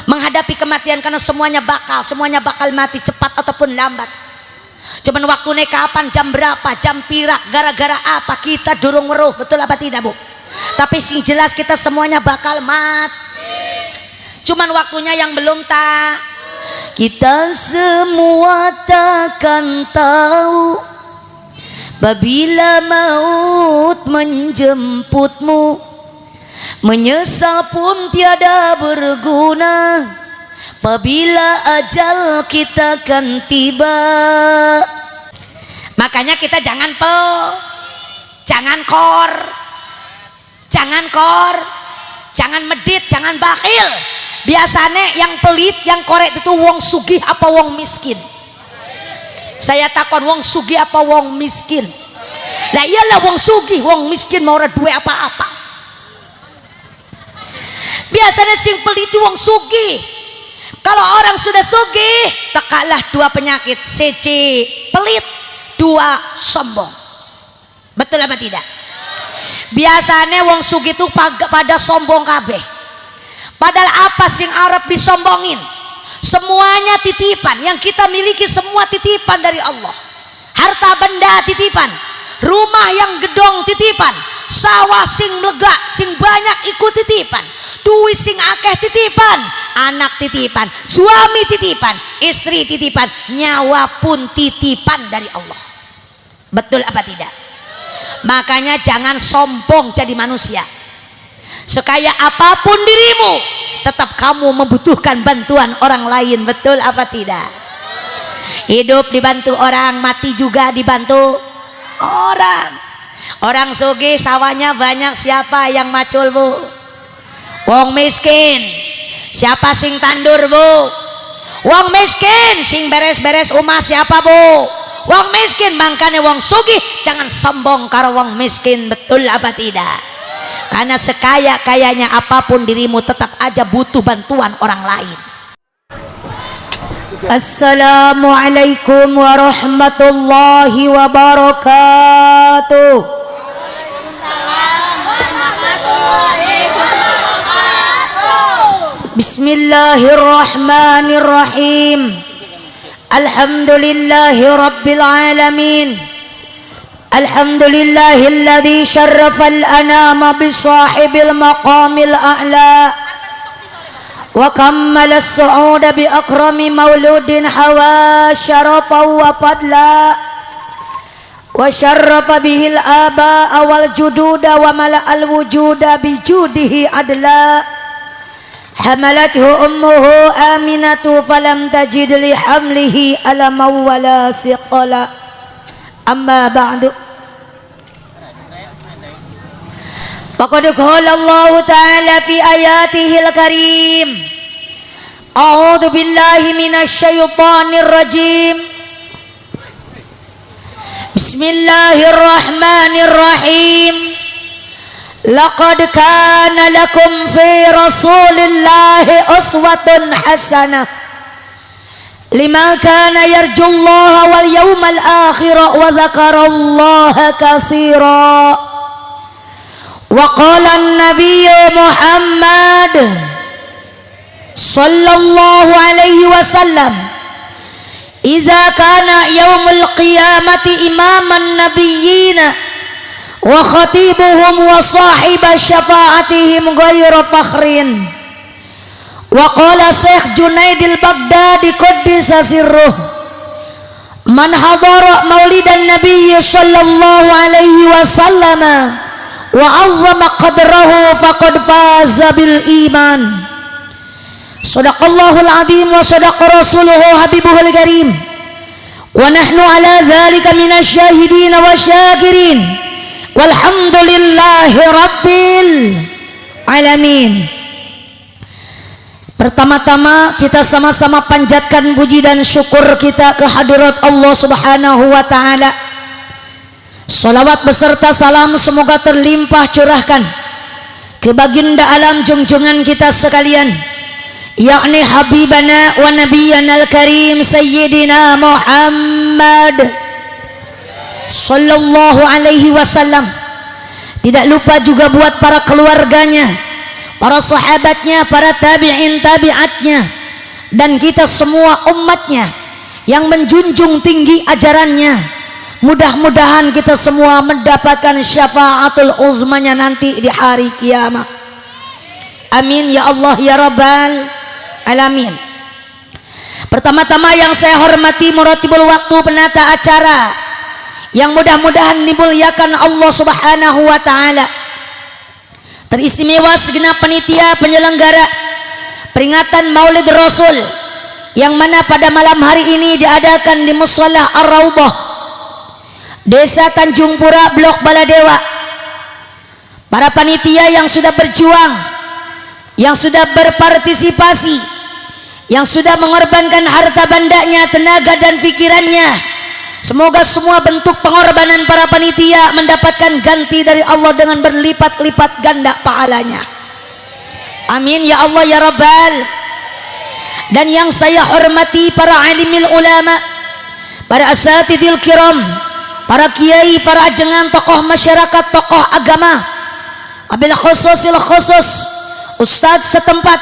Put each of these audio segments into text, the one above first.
menghadapi kematian, karena semuanya bakal mati cepat ataupun lambat. Cuman waktunya kapan, jam berapa, jam pira, gara-gara apa kita durung weruh, betul apa tidak Bu? Tapi sing jelas kita semuanya bakal mati. Cuman waktunya yang belum tak. Kita semua takkan tahu bila maut menjemputmu. Menyesal pun tiada berguna apabila ajal kita akan tiba. Makanya kita jangan jangan medit, jangan bakhil. Biasanya yang pelit, yang korek itu wong sugih apa wong miskin? Saya takon wong sugih apa wong miskin? Lah iyalah wong sugih, wong miskin mau ora duwe apa-apa. Biasanya sing pelit wong sugih. Kalau orang sudah sugih, tekalah dua penyakit, siji pelit, dua sombong. Betul apa tidak? Biasanya wong sugih itu pada sombong kabeh. Padahal apa sing Arab disombongin? Semuanya titipan, yang kita miliki semua titipan dari Allah. Harta benda titipan, rumah yang gedong titipan, sawah sing melegak, sing banyak ikut titipan, duit sing akeh titipan, anak titipan, suami titipan, istri titipan, nyawa pun titipan dari Allah. Betul apa tidak? Makanya jangan sombong jadi manusia. Sekaya apapun dirimu, tetap kamu membutuhkan bantuan orang lain. Betul apa tidak? Hidup dibantu orang, mati juga dibantu orang. Orang sugih sawahnya banyak, siapa yang macul Bu? Wong miskin. Siapa sing tandur Bu? Wong miskin. Sing beres-beres rumah siapa Bu? Wong miskin. Makanya wong sugih jangan sombong karo wong miskin. Betul apa tidak? Karena sekaya-kayanya apapun dirimu, tetap aja butuh bantuan orang lain. Assalamualaikum warahmatullahi wabarakatuh. Waalaikumsalam warahmatullahi wabarakatuh. Bismillahirrahmanirrahim. Alhamdulillahi rabbil alamin. Alhamdulillahilladzi syarrafal anama bisahibil maqamil a'la wa kammala as-su'uda bi akrami mauludin hawa syarafa wa fadla wa syarrafa bihil aba'a wal jududa wa mala'al wujuda bi judihi adla. Hamalathu ummuhu aminatu falam tajid li hamlihi alama wala siqala. Amma ba'du. Faqad qala Allah ta'ala fi ayatihil karim. A'udzu billahi minasy syaithanir rajim. Bismillahirrahmanirrahim. Laqad kana lakum fi Rasulillahi uswatun hasanah liman kana yarjullaha wal yawmal akhir wa dzakarallaha katsira. Wa qala an-nabiy Muhammad sallallahu alaihi wasallam, idza kana yaumul qiyamati imaman nabiyyina wa khatibuhum wa sahiba syafa'atihim ghayra fakhrin. Wa qala Syekh Junaidil Baghdadi qaddisa sirruh, man hadara maulidan nabiy sallallahu alaihi wasallam wa 'azzama qadrahu faqad faza bil iman. Shadaqallahul azim wa shadaqa rasuluhu habibuhul karim wa nahnu ala dzalika minasy syahidin wa syakirin walhamdulillahi rabbil alamin. Pertama-tama kita sama-sama panjatkan puji dan syukur kita ke hadirat Allah Subhanahu wa taala. Salawat beserta salam semoga terlimpah curahkan ke baginda alam junjungan kita sekalian, yakni habibana wa nabiyyana al-karim sayyidina Muhammad sallallahu alaihi wasallam. Tidak lupa juga buat para keluarganya, para sahabatnya, para tabi'in tabi'atnya, dan kita semua umatnya yang menjunjung tinggi ajarannya. Mudah-mudahan kita semua mendapatkan syafaatul uzmanya nanti di hari kiamat. Amin ya Allah ya Rabbal alamin. Pertama-tama yang saya hormati muratibul waktu, penata acara, yang mudah-mudahan dimuliakan Allah Subhanahu wa taala. Teristimewa segenap panitia penyelenggara peringatan Maulid Rasul yang mana pada malam hari ini diadakan di Musholla Ar-Raudhah, Desa Tanjung Pura, Blok Baladewa. Para panitia yang sudah berjuang, yang sudah berpartisipasi, yang sudah mengorbankan harta bandanya, tenaga dan pikirannya, semoga semua bentuk pengorbanan para panitia mendapatkan ganti dari Allah dengan berlipat-lipat ganda pahalanya. Amin ya Allah ya Rabbal. Dan yang saya hormati para alimil ulama, para asatidil kiram, para kiai, para ajengan, tokoh masyarakat, tokoh agama, abil khususil khusus ustadz setempat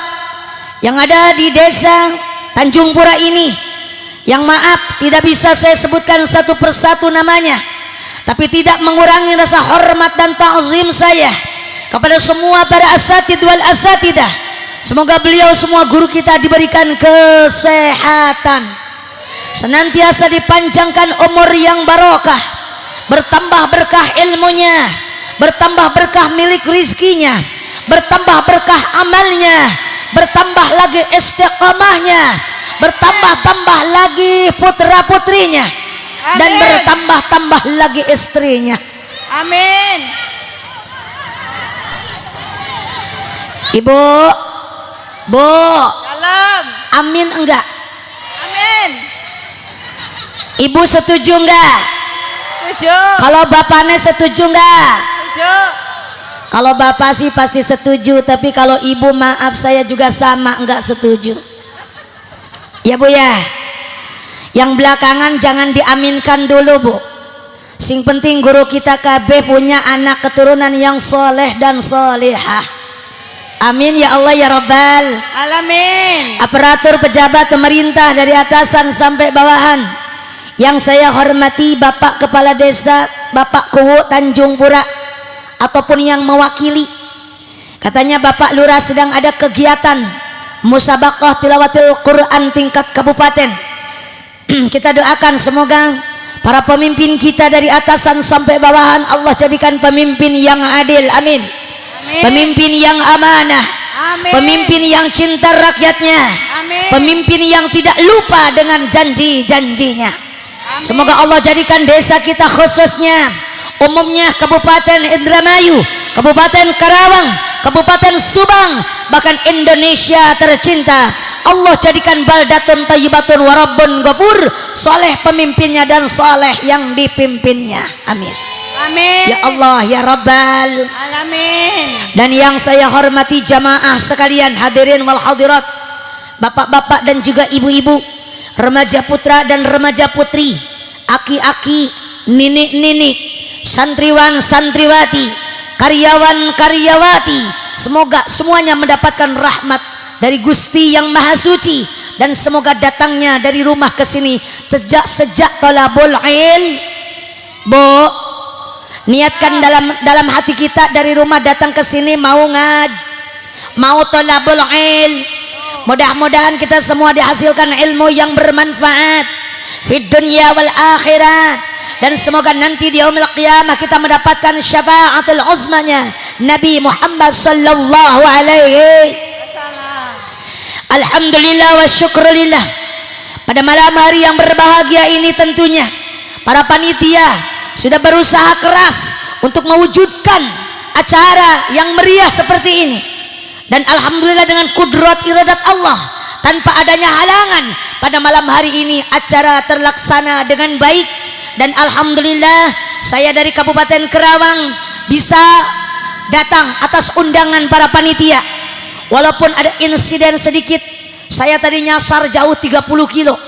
yang ada di desa Tanjung Pura ini, yang maaf tidak bisa saya sebutkan satu persatu namanya, tapi tidak mengurangi rasa hormat dan ta'zim saya kepada semua para asatid wal asatidah. Semoga beliau semua guru kita diberikan kesehatan, senantiasa dipanjangkan umur yang barokah, bertambah berkah ilmunya, bertambah berkah milik rizkinya, bertambah berkah amalnya, bertambah lagi istiqamahnya, bertambah-tambah lagi putra putrinya, dan bertambah-tambah lagi istrinya. Amin. Ibu, Bu, Salam. amin enggak? Amin. Ibu setuju enggak? Setuju. Kalau bapaknya setuju enggak? Setuju. Kalau bapak sih pasti setuju, tapi kalau ibu maaf saya juga sama enggak setuju. Ya Bu ya. Yang belakangan jangan diaminkan dulu Bu. Sing penting guru kita KB punya anak keturunan yang soleh dan solehah. Amin ya Allah ya Rabbal Alamin. aparatur pejabat pemerintah dari atasan sampai bawahan yang saya hormati, Bapak Kepala Desa, Bapak Kuwu Tanjung Pura, ataupun yang mewakili. Katanya Bapak Lurah sedang ada kegiatan musabaqah tilawatil Quran tingkat kabupaten. Kita doakan semoga para pemimpin kita dari atasan sampai bawahan Allah jadikan pemimpin yang adil. Amin. Amin. Pemimpin yang amanah, Amin. pemimpin yang cinta rakyatnya, Amin. pemimpin yang tidak lupa dengan janji-janjinya. Amin. Semoga Allah jadikan desa kita khususnya, umumnya Kabupaten Indramayu, Kabupaten Karawang, Kabupaten Subang, bahkan Indonesia tercinta, Allah jadikan baldatun thayyibatun warabbun ghafur, soleh pemimpinnya dan soleh yang dipimpinnya. Amin. Amin. Ya Allah ya Rabbal. Alamin. Dan yang saya hormati jamaah sekalian, hadirin wal hadirat, bapak-bapak dan juga ibu-ibu, remaja putra dan remaja putri, aki-aki, ninik-ninik, santriwan santriwati, karyawan karyawati, semoga semuanya mendapatkan rahmat dari Gusti yang Maha Suci, dan semoga datangnya dari rumah ke sini sejak tolabul ilm. Bu, niatkan dalam hati kita dari rumah datang ke sini mau mau tolabul ilm. Mudah-mudahan kita semua dihasilkan ilmu yang bermanfaat fid dunya wal akhirat, dan semoga nanti di yaumil qiyamah kita mendapatkan syafaatul uzmanya Nabi Muhammad sallallahu alaihi. Alhamdulillah wa syukrulillah. Pada malam hari yang berbahagia ini tentunya para panitia sudah berusaha keras untuk mewujudkan acara yang meriah seperti ini, dan alhamdulillah dengan kudrat iradat Allah tanpa adanya halangan pada malam hari ini acara terlaksana dengan baik. Dan alhamdulillah saya dari Kabupaten Karawang bisa datang atas undangan para panitia, walaupun ada insiden sedikit. Saya tadi nyasar jauh 30 kilo,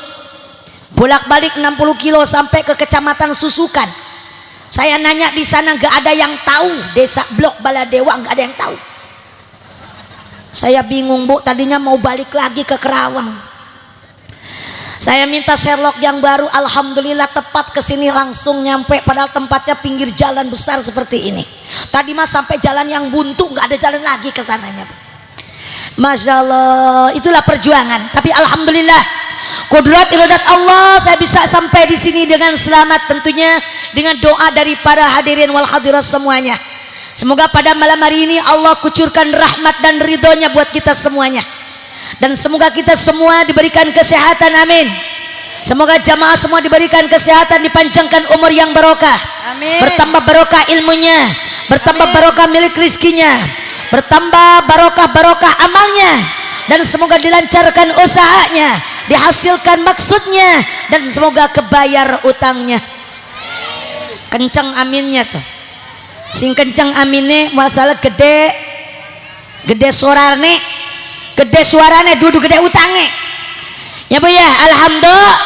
bolak-balik 60 kilo sampai ke Kecamatan Susukan. Saya nanya di sana, gak ada yang tahu. Desa Blok Baladewa gak ada yang tahu. Saya bingung Bu, tadinya mau balik lagi ke Kerawang. Saya minta Sherlock yang baru, alhamdulillah tepat ke sini langsung nyampe, padahal tempatnya pinggir jalan besar seperti ini. Tadi mah sampai jalan yang buntu, nggak ada jalan lagi ke sananya. Masya Allah, itulah perjuangan. Tapi alhamdulillah, kudrat iradat Allah, saya bisa sampai di sini dengan selamat, tentunya dengan doa dari para hadirin wal hadirat semuanya. Semoga pada malam hari ini Allah kucurkan rahmat dan ridhonya buat kita semuanya, dan semoga kita semua diberikan kesehatan, amin. Semoga jamaah semua diberikan kesehatan, dipanjangkan umur yang barokah, Amin. bertambah barokah ilmunya, bertambah Amin. barokah milik rizkinya, bertambah barokah amalnya, dan semoga dilancarkan usahanya, dihasilkan maksudnya, dan semoga kebayar utangnya. Kencang aminnya tuh, sing kencang aminnya masalah gede suarane, gede suarane dudu gede utangnya ya Bu ya. Alhamdulillah,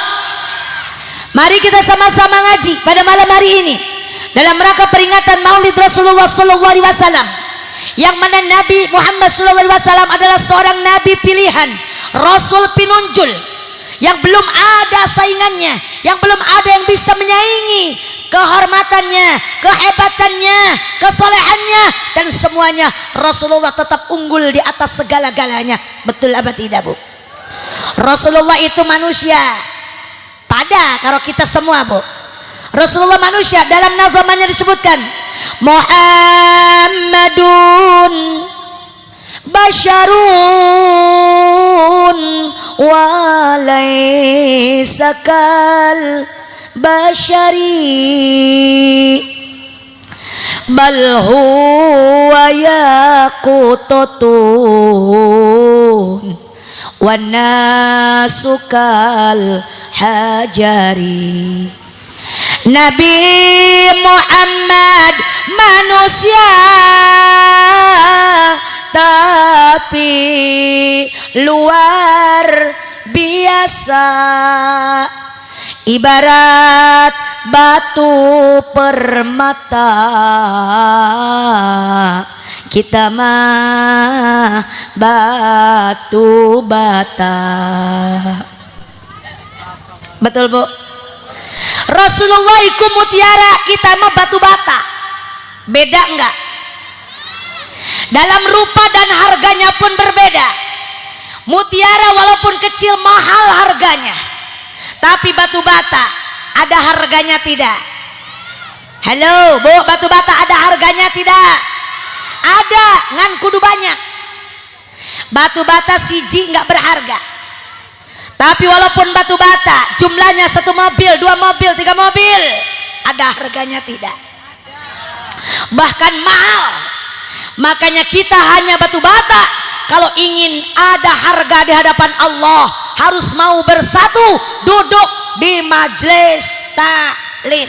mari kita sama-sama ngaji pada malam hari ini dalam rangka peringatan Maulid Rasulullah SAW, yang mana Nabi Muhammad SAW adalah seorang nabi pilihan, rasul pinunjul, yang belum ada saingannya, yang belum ada yang bisa menyaingi kehormatannya, kehebatannya, kesolehannya, dan semuanya Rasulullah tetap unggul di atas segala-galanya. Betul apa tidak Bu? Rasulullah itu manusia pada kalau kita semua Bu. Rasulullah manusia, dalam nazamannya disebutkan Muhammadun basyarun wa laysa kal basyari bal huwa yaqutatun wa nasukal hajari. Nabi Muhammad manusia tapi luar biasa, ibarat batu permata, kita mah batu bata. Betul Bu? Rasulullah iku mutiara, kita mah batu bata. Beda enggak? Dalam rupa dan harganya pun berbeda. Mutiara walaupun kecil mahal harganya, tapi batu bata ada harganya tidak? Halo Bu, batu bata ada harganya tidak? Ada, ngan kudu banyak. Batu bata siji nggak berharga, tapi walaupun batu bata jumlahnya 1 mobil, 2 mobil, 3 mobil, ada harganya tidak? Bahkan mahal. Makanya kita hanya batu bata kalau ingin ada harga di hadapan Allah, harus mau bersatu duduk di majelis taklim.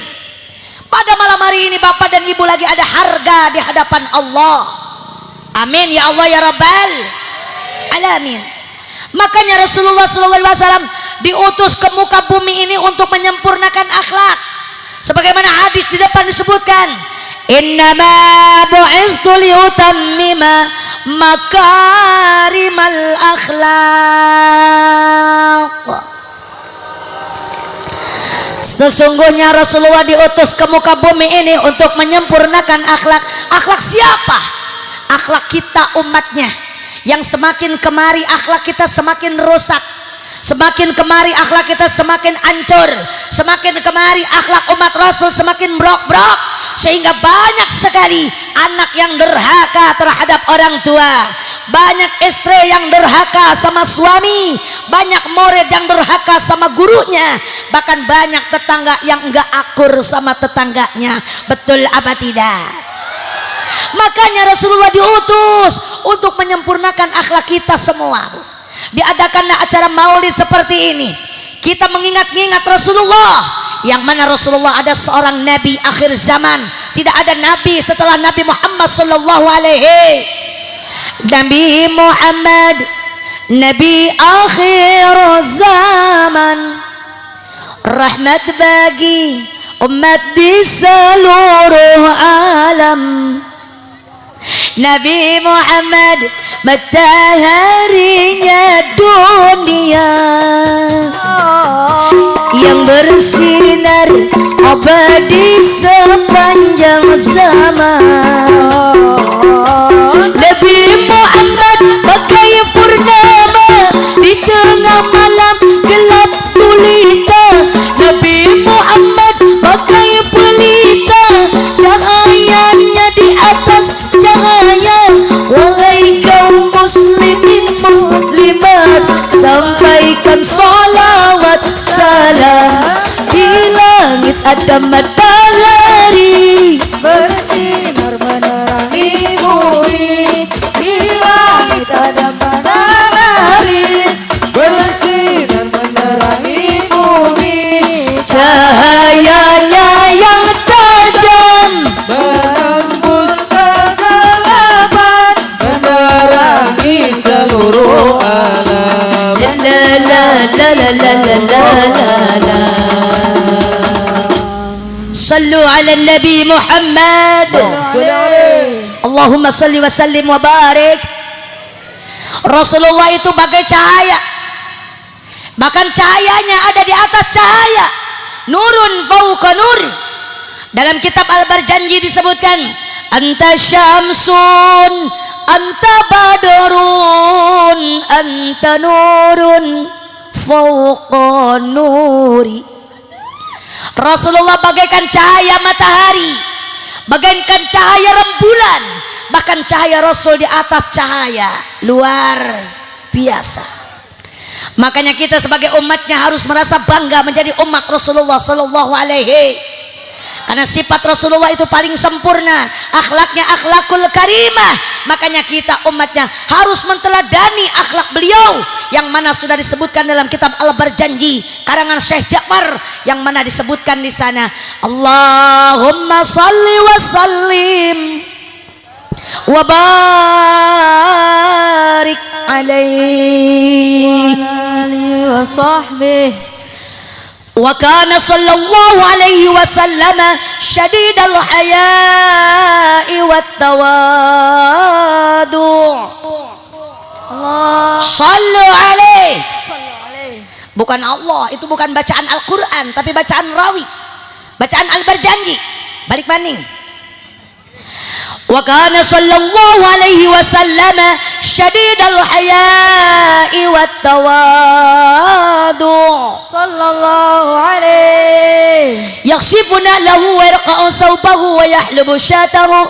Pada malam hari ini Bapak dan Ibu lagi ada harga di hadapan Allah. Amin ya Allah ya Rabbal alamin. Makanya Rasulullah SAW diutus ke muka bumi ini untuk menyempurnakan akhlak. Sebagaimana hadis di depan disebutkan, innama bu'istu liutammima makarimal akhlaq. Sesungguhnya Rasulullah diutus ke muka bumi ini untuk menyempurnakan akhlak. Akhlak siapa? Akhlak kita umatnya, yang semakin kemari akhlak kita semakin rusak, semakin kemari akhlak kita semakin hancur, semakin kemari akhlak umat Rasul semakin brok-brok, sehingga banyak sekali anak yang durhaka terhadap orang tua, banyak istri yang durhaka sama suami, banyak murid yang durhaka sama gurunya, bahkan banyak tetangga yang enggak akur sama tetangganya. Betul apa tidak? Makanya Rasulullah diutus untuk menyempurnakan akhlak kita semua. Diadakanlah acara maulid seperti ini, kita mengingat-ingat Rasulullah, yang mana Rasulullah ada seorang nabi akhir zaman. Tidak ada nabi setelah Nabi Muhammad sallallahu alaihi. Nabi Muhammad nabi akhir zaman, rahmat bagi umat di seluruh alam. Nabi Muhammad mataharinya dunia yang bersinar abadi sepanjang zaman. Nabi Muhammad bagai purnama di tengah malam gelap gulita. Nabi Muhammad bagai pelita, cahayanya di atas cahaya. Wahai kaum muslimin muslimat, sampaikan salawat salam. Di langit ada matahari bersinar menerangi bumi. Di langit ada matahari bersinar menerangi bumi. cahayanya yang tajam Menembus kegelapan, menerangi seluruh alam. la la la la la la la la. Sallu ala Nabi Muhammad. Allahumma salli wa sallim wa barik. Rasulullah itu bagai cahaya, bahkan cahayanya ada di atas cahaya. Nurun fauqa nur. Dalam kitab Al-Barjanji disebutkan, anta syamsun, anta badrun, anta nurun fauqa nuri. Rasulullah bagaikan cahaya matahari, bagaikan cahaya rembulan, bahkan cahaya Rasul di atas cahaya luar biasa. Makanya kita sebagai umatnya harus merasa bangga menjadi umat Rasulullah sallallahu alaihi. Karena sifat Rasulullah itu paling sempurna, akhlaknya akhlakul karimah. Makanya kita umatnya harus menteladani akhlak beliau, yang mana sudah disebutkan dalam kitab Al-Barjanji karangan Syekh Ja'far, yang mana disebutkan di sana, Allahumma salli wa sallim wa barik alaihi wa sahbihi. wa kana sallallahu alaihi wasallam syadidal haya'i wat tawadu'. Allah Sallu alaihi. salli alaihi. Bukan Allah, itu bukan bacaan Al-Quran, tapi bacaan rawi, bacaan Al-Barjanji. Balik banding. Wa kana sallallahu alaihi wasallam syadidal haya'i wat tawadu'. Sallallahu alaihi. yakhshifuna lahu wa yarqa'u sawbahu wa yahlubu syatahu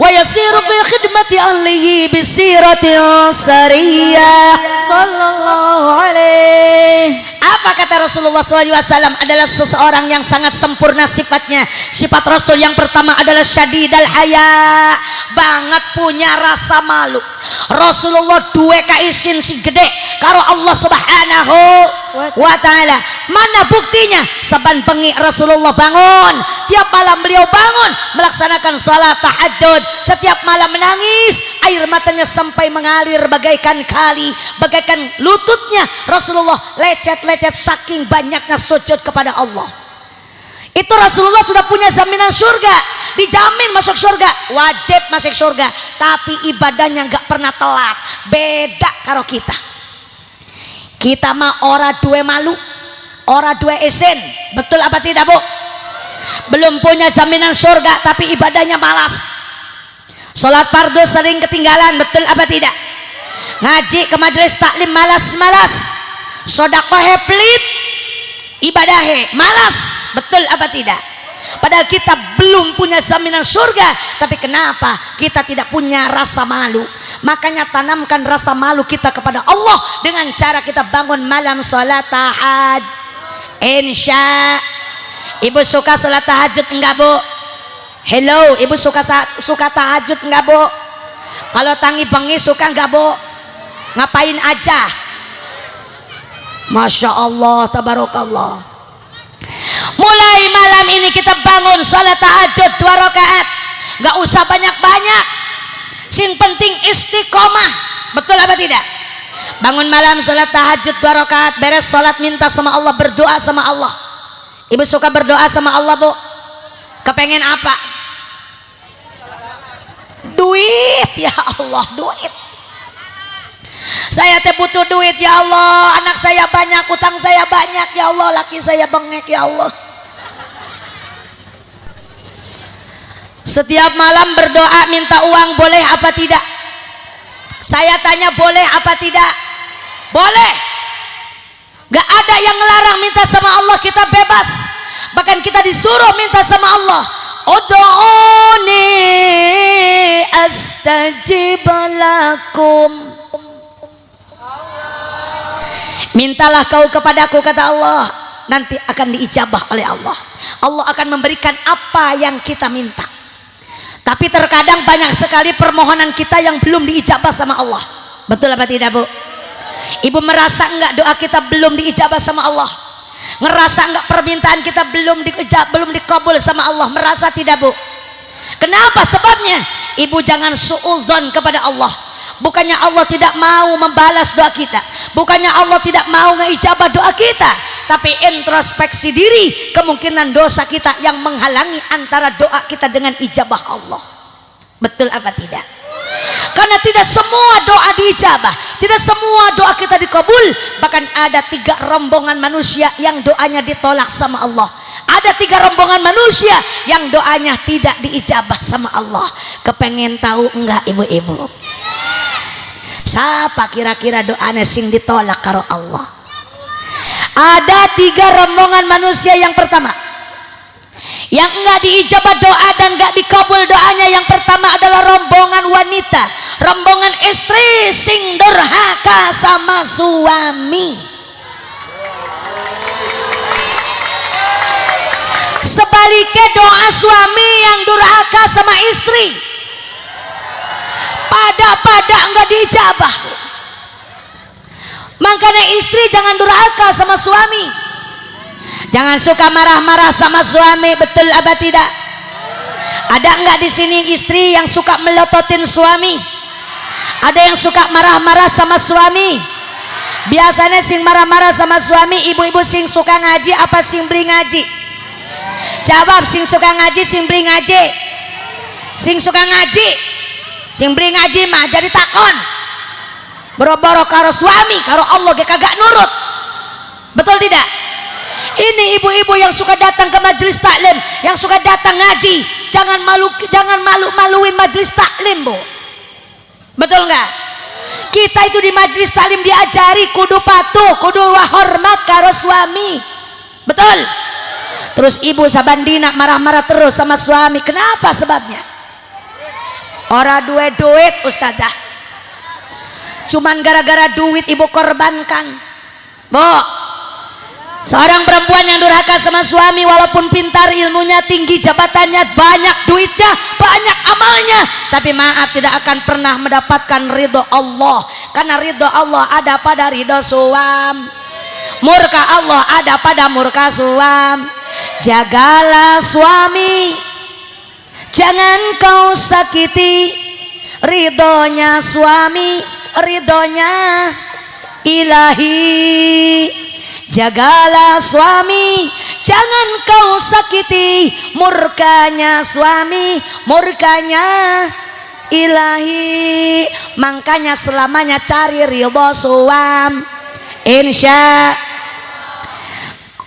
wa yasiru fi khidmati ahlihi bisiratin sariyah. Sallallahu alaihi. Apa kata Rasulullah SAW? Adalah seseorang yang sangat sempurna sifatnya. Sifat Rasul yang pertama adalah syadidal haya, banget punya rasa malu. Rasulullah duwe kaisin si gede karo Allah Subhanahu wa ta'ala. Mana buktinya? Saban bengi Rasulullah bangun, tiap malam beliau bangun melaksanakan salat tahajud. Setiap malam menangis, air matanya sampai mengalir bagaikan kali, bagaikan lututnya Rasulullah lecet-lecet saking banyaknya sujud kepada Allah. Itu Rasulullah sudah punya jaminan surga, dijamin masuk surga, wajib masuk surga. Tapi ibadahnya nggak pernah telat. Beda karo kita. Kita mah ora duwe malu, ora duwe isin. Betul apa tidak, Bu? Belum punya jaminan surga tapi ibadahnya malas. Sholat fardu sering ketinggalan, betul apa tidak? Ngaji ke majelis taklim malas-malas. Sedekah pelit, ibadahnya malas, betul apa tidak? Padahal kita belum punya jaminan surga, tapi kenapa kita tidak punya rasa malu? Makanya tanamkan rasa malu kita kepada Allah dengan cara kita bangun malam sholat tahajud. Insya. Ibu suka sholat tahajud enggak, Bu? Hello, ibu suka tahajud enggak, Bu? Kalau tangi bengi suka enggak, Bu? Ngapain aja? Masya Allah, tabarakallah. Mulai malam ini kita bangun sholat tahajud 2 rakaat. Gak usah banyak-banyak, sing penting istiqomah. Betul apa tidak? Bangun malam sholat tahajud 2 rakaat, beres sholat minta sama Allah, berdoa sama Allah. Ibu suka berdoa sama Allah, Bu? Kepengen apa? 2 Duit, ya Allah, duit. Saya teh butuh duit, ya Allah. Anak saya banyak, utang saya banyak, ya Allah. Laki saya bengek, ya Allah. Setiap malam berdoa minta uang, boleh apa tidak? Saya tanya, boleh apa tidak? Boleh. Gak ada yang ngelarang minta sama Allah, kita bebas. Bahkan kita disuruh minta sama Allah. Ud'uni astajib lakum. Mintalah kau kepadaku, kata Allah, nanti akan diijabah oleh Allah. Allah akan memberikan apa yang kita minta. Tapi terkadang banyak sekali permohonan kita yang belum diijabah sama Allah. Betul apa tidak, Bu? Ibu merasa enggak doa kita belum diijabah sama Allah? Ngerasa enggak permintaan kita belum dikabul sama Allah? Merasa tidak, Bu? Kenapa sebabnya? Ibu jangan suudzon kepada Allah. Bukannya Allah tidak mau membalas doa kita, bukannya Allah tidak mau ngeijabah doa kita, tapi introspeksi diri, kemungkinan dosa kita yang menghalangi antara doa kita dengan ijabah Allah. Betul apa tidak? Karena tidak semua doa diijabah, tidak semua doa kita dikabul. Bahkan ada 3 rombongan manusia yang doanya ditolak sama Allah. Ada 3 rombongan manusia yang doanya tidak diijabah sama Allah. Kepengen tahu enggak, ibu-ibu? Siapa kira-kira doanya sing ditolak karo Allah? Ada 3 rombongan manusia. Yang pertama yang enggak diijabah doa dan enggak dikabul doanya, yang pertama adalah rombongan wanita, rombongan istri sing durhaka sama suami. Sebaliknya doa suami yang durhaka sama istri, pada enggak diijabah. Makanya istri jangan durhaka sama suami, jangan suka marah-marah sama suami. Betul apa tidak? Ada enggak di sini istri yang suka melototin suami? Ada yang suka marah-marah sama suami? Biasanya sing marah-marah sama suami ibu-ibu sing suka ngaji apa sing beri ngaji? Jawab, sing suka ngaji, sing beri ngaji. Sing suka ngaji, sing beri ngaji mah jadi takon. Boro-boro karo suami, karo Allah ge kagak nurut. Betul tidak? Ini ibu-ibu yang suka datang ke majelis taklim, yang suka datang ngaji, jangan malu-maluin majelis taklim, Bu. Betul enggak? Kita itu di majelis taklim diajari kudu patuh, kudu hormat karo suami. Betul? Terus ibu sabandina marah-marah terus sama suami. Kenapa sebabnya? Ora duit ustazah, cuman gara-gara duit ibu korbankan. Bu, seorang perempuan yang durhaka sama suami, walaupun pintar, ilmunya tinggi, jabatannya banyak, duitnya banyak, amalnya, tapi maaf tidak akan pernah mendapatkan ridho Allah. Karena ridho Allah ada pada ridho suam, murka Allah ada pada murka suam. Jagalah suami, jangan kau sakiti ridhonya suami, ridhonya ilahi. Jagalah suami, jangan kau sakiti murkanya suami, murkanya ilahi. Makanya selamanya cari ridho suam. Insya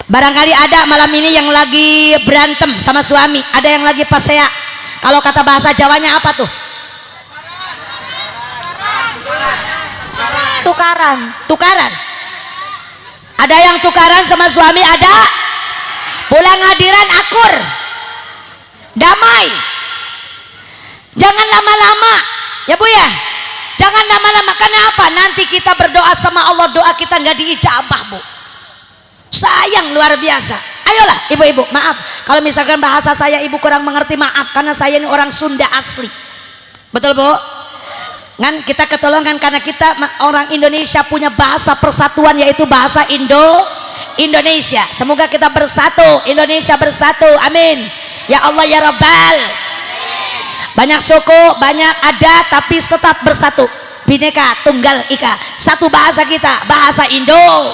barangkali ada malam ini yang lagi berantem sama suami, ada yang lagi pasea. Kalau kata bahasa Jawanya apa tuh? Tukaran. Ada yang tukaran sama suami, ada pulang hadiran akur, damai. Jangan lama-lama ya Bu ya, jangan lama-lama. Kenapa? Nanti kita berdoa sama Allah, doa kita nggak diijabah, Bu. Sayang luar biasa. Ayolah ibu-ibu, maaf kalau misalkan bahasa saya ibu kurang mengerti, maaf, karena saya ini orang Sunda asli. Betul Bu? Kan kita ketolongan karena kita orang Indonesia punya bahasa persatuan, yaitu bahasa Indonesia. Semoga kita bersatu, Indonesia bersatu, amin ya Allah ya Rabbal. Banyak suku, banyak adat, tapi tetap bersatu. Bhinneka Tunggal Ika. Satu bahasa kita, bahasa Indo.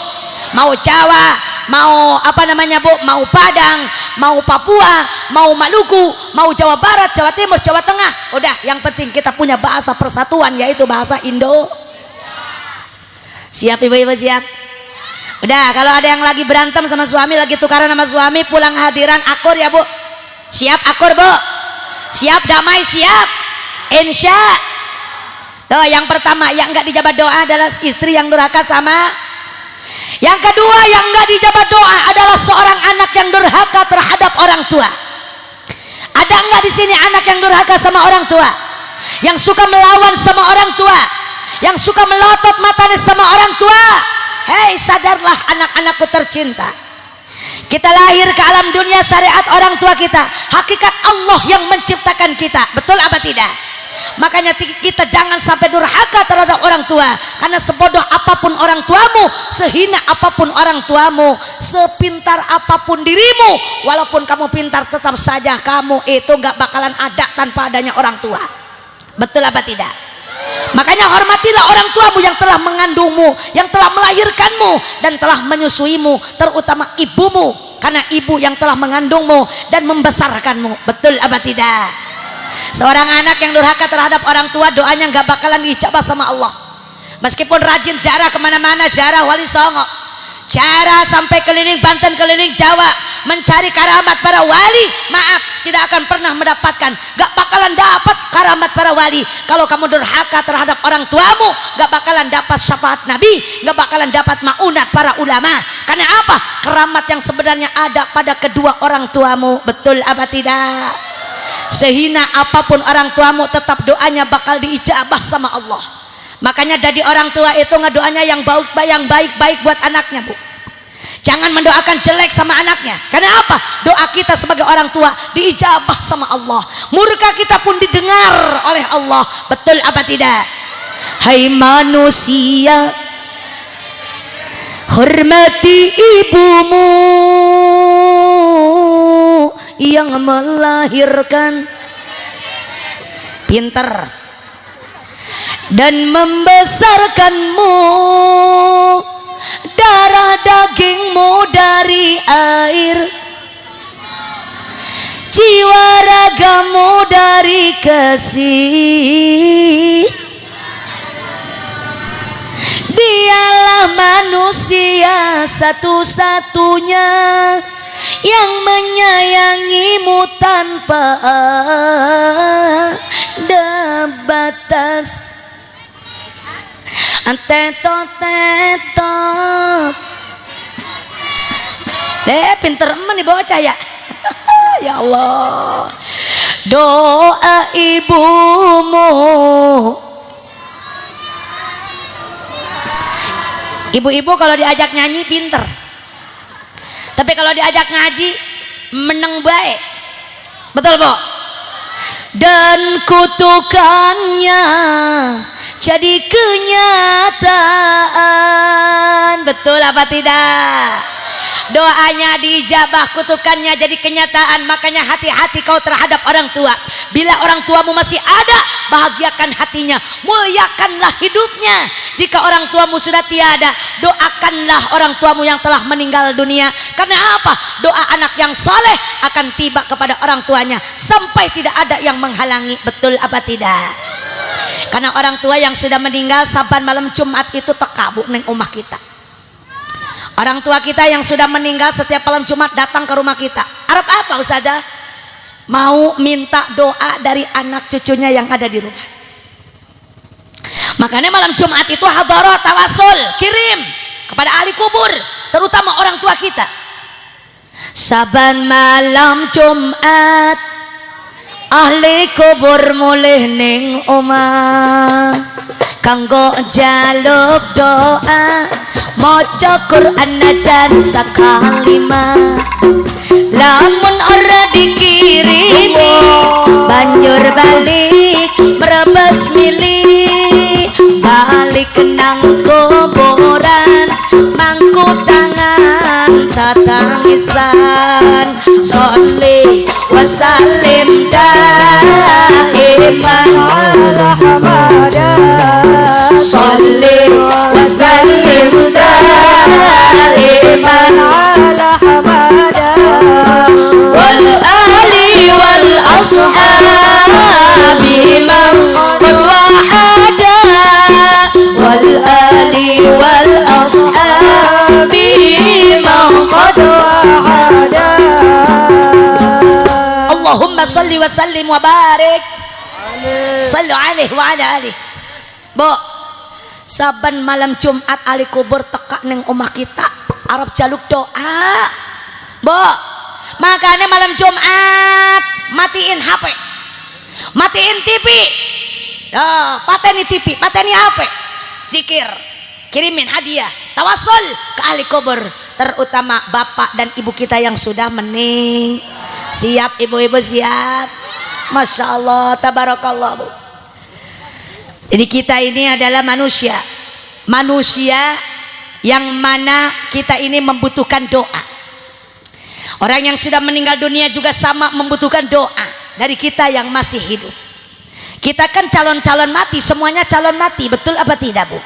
Mau Jawa, mau apa namanya Bu, mau Padang, mau Papua, mau Maluku, mau Jawa Barat, Jawa Timur, Jawa Tengah, udah yang penting kita punya bahasa persatuan yaitu bahasa Indo. Siap ibu-ibu, siap? Udah, kalau ada yang lagi berantem sama suami, lagi tukaran sama suami, pulang hadiran akur ya Bu. Siap akur Bu? Siap damai, siap? Insya. Tuh yang pertama yang nggak dijabat doa adalah istri yang durhaka sama. Yang kedua yang nggak dijabat doa adalah seorang anak yang durhaka terhadap orang tua. Ada nggak di sini anak yang durhaka sama orang tua? Yang suka melawan sama orang tua? Yang suka melotot matanya sama orang tua? Hei, sadarlah anak-anakku tercinta. Kita lahir ke alam dunia syariat orang tua kita. Hakikat Allah yang menciptakan kita. Betul apa tidak? Makanya kita jangan sampai durhaka terhadap orang tua. Karena sebodoh apapun orang tuamu, sehina apapun orang tuamu, sepintar apapun dirimu, walaupun kamu pintar tetap saja kamu itu gak bakalan ada tanpa adanya orang tua. Betul apa tidak? Makanya hormatilah orang tuamu yang telah mengandungmu, yang telah melahirkanmu dan telah menyusuimu, terutama ibumu, karena ibu yang telah mengandungmu dan membesarkanmu. Betul apa tidak? Seorang anak yang durhaka terhadap orang tua, doanya nggak bakalan diijabah sama Allah. Meskipun rajin ziarah kemana-mana, ziarah Wali Songo, ziarah sampai keliling Banten, keliling Jawa, mencari karamat para wali, maaf, tidak akan pernah mendapatkan. Gak bakalan dapat karamat para wali kalau kamu durhaka terhadap orang tuamu. Gak bakalan dapat syafaat Nabi, gak bakalan dapat maunat para ulama. Karena apa? Keramat yang sebenarnya ada pada kedua orang tuamu. Betul apa tidak? Sehina apapun orang tuamu, tetap doanya bakal diijabah sama Allah. Makanya dari orang tua itu ngedoanya yang baik-baik buat anaknya Bu. Jangan mendoakan jelek sama anaknya. Karena apa? Doa kita sebagai orang tua diijabah sama Allah. Murka kita pun didengar oleh Allah. Betul apa tidak? Hai manusia, hormati ibumu yang melahirkan, pinter dan membesarkanmu, darah dagingmu dari air, jiwa ragamu dari kasih. Dialah manusia satu-satunya yang menyayangimu tanpa ada batas. Tetot pinter emen nih bocah ya. Ya Allah, doa ibumu. Ibu-ibu kalau diajak nyanyi pinter, tapi kalau diajak ngaji meneng baik. Betul Bu? Dan kutukannya jadi kenyataan. Betul apa tidak? Doanya dijabah, kutukannya jadi kenyataan. Makanya hati-hati kau terhadap orang tua. Bila orang tuamu masih ada, bahagiakan hatinya, muliakanlah hidupnya. Jika orang tuamu sudah tiada, doakanlah orang tuamu yang telah meninggal dunia. Karena apa? Doa anak yang soleh akan tiba kepada orang tuanya sampai tidak ada yang menghalangi. Betul apa tidak? Karena orang tua yang sudah meninggal saban malam Jumat itu tekabuk neng omah kita. Orang tua kita yang sudah meninggal setiap malam Jumat datang ke rumah kita. Arab apa Ustazah? Mau minta doa dari anak cucunya yang ada di rumah. Makanya malam Jumat itu hadaroh tawasul, kirim kepada ahli kubur, terutama orang tua kita. Saban malam Jumat ahli kubur mulih ning omah kanggo jaluk doa, maca Quran najan sakalima. Lamun ora dikirimi banjur balik merebes milih, balik nang kuburan mangku tangan tatangisan. Sholli wa sallim daiman ala hamada, sholli wa sallim daiman ala salli wa sallim wa barik sallu alaihi wa ala alihi. Bu, saban malam Jumat ali kubur teka neng omah kita Arab jaluk doa. Bu, makanya malam Jumat matiin HP, matiin TV, pateni TV, pateni HP, zikir, kirimin hadiah tawasul ke ahli kubur, terutama bapak dan ibu kita yang sudah mening. Siap ibu-ibu, siap? Masya Allah, tabarakallah, Bu. Jadi kita ini adalah manusia yang mana kita ini membutuhkan doa. Orang yang sudah meninggal dunia juga sama membutuhkan doa dari kita yang masih hidup. Kita kan calon-calon mati, semuanya calon mati, betul apa tidak, Bu?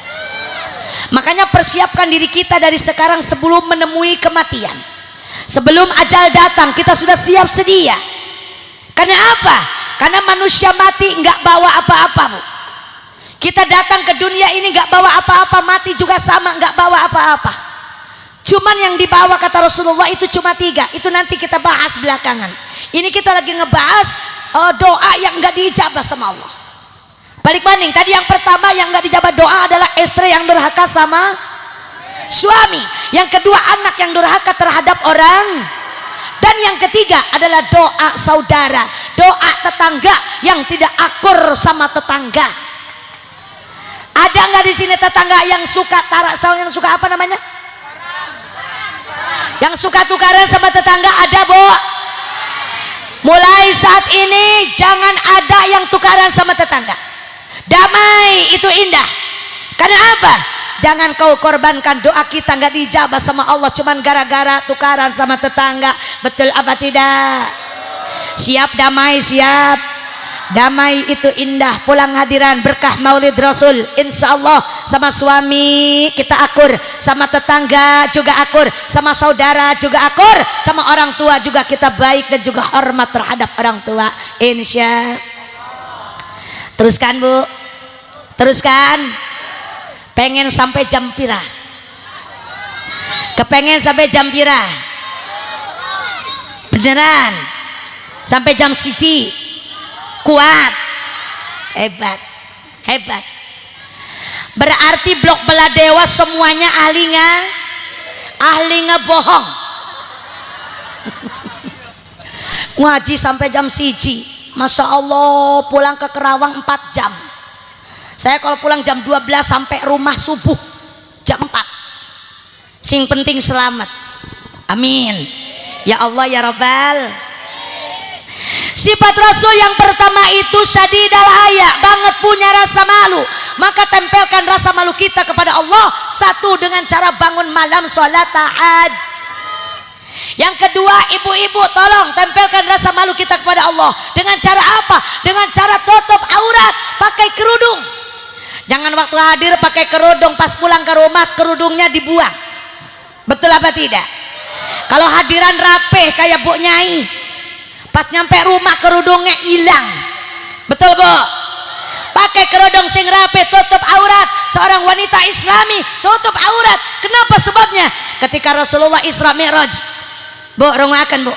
Makanya persiapkan diri kita dari sekarang sebelum menemui kematian. Sebelum ajal datang kita sudah siap sedia. Karena apa? Karena manusia mati nggak bawa apa-apa, Bu. Kita datang ke dunia ini nggak bawa apa-apa, mati juga sama nggak bawa apa-apa. Cuman yang dibawa kata Rasulullah itu cuma 3. Itu nanti kita bahas belakangan. Ini kita lagi ngebahas doa yang nggak diijabah sama Allah. Balik banding, tadi yang pertama yang nggak dijawab doa adalah istri yang durhaka sama suami, yang kedua anak yang durhaka terhadap orang, dan yang ketiga adalah doa saudara, doa tetangga yang tidak akur sama tetangga. Ada nggak di sini tetangga yang suka yang suka apa namanya? Yang suka tukaran sama tetangga, ada, Bu? Mulai saat ini jangan ada yang tukaran sama tetangga. Damai itu indah. Karena apa? Jangan kau korbankan doa kita nggak dijabah sama Allah cuman gara-gara tukaran sama tetangga. Betul apa tidak? Siap damai, siap. Damai itu indah. Pulang hadiran berkah Maulid Rasul, insya Allah sama suami kita akur, sama tetangga juga akur, sama saudara juga akur, sama orang tua juga kita baik dan juga hormat terhadap orang tua, insya. Teruskan, Bu, teruskan. Pengen sampai jam pira? Kepengen sampai jam pira? Beneran? Sampai jam 1? Kuat? Hebat, hebat. Berarti blok Beladewa semuanya ahli ngebohong. Ngaji sampai jam 1. Masya Allah, pulang ke Kerawang 4 jam. Saya kalau pulang jam 12 sampai rumah subuh jam 4. Sing penting selamat. Amin. Ya Allah ya Rabbal. Sifat Rasul yang pertama itu syadidal haya, banget punya rasa malu. Maka tempelkan rasa malu kita kepada Allah. Satu, dengan cara bangun malam sholat tahajud. Yang kedua, ibu-ibu tolong tempelkan rasa malu kita kepada Allah. Dengan cara apa? Dengan cara tutup aurat, pakai kerudung. Jangan waktu hadir pakai kerudung, pas pulang ke rumah kerudungnya dibuang. Betul apa tidak? Kalau hadiran rapih kayak Bu Nyai, pas nyampe rumah kerudungnya hilang. Betul, Bu? Pakai kerudung sing rapih, tutup aurat. Seorang wanita Islami tutup aurat. Kenapa sebabnya? Ketika Rasulullah Isra Mi'raj, Bu, rungakan, Bu.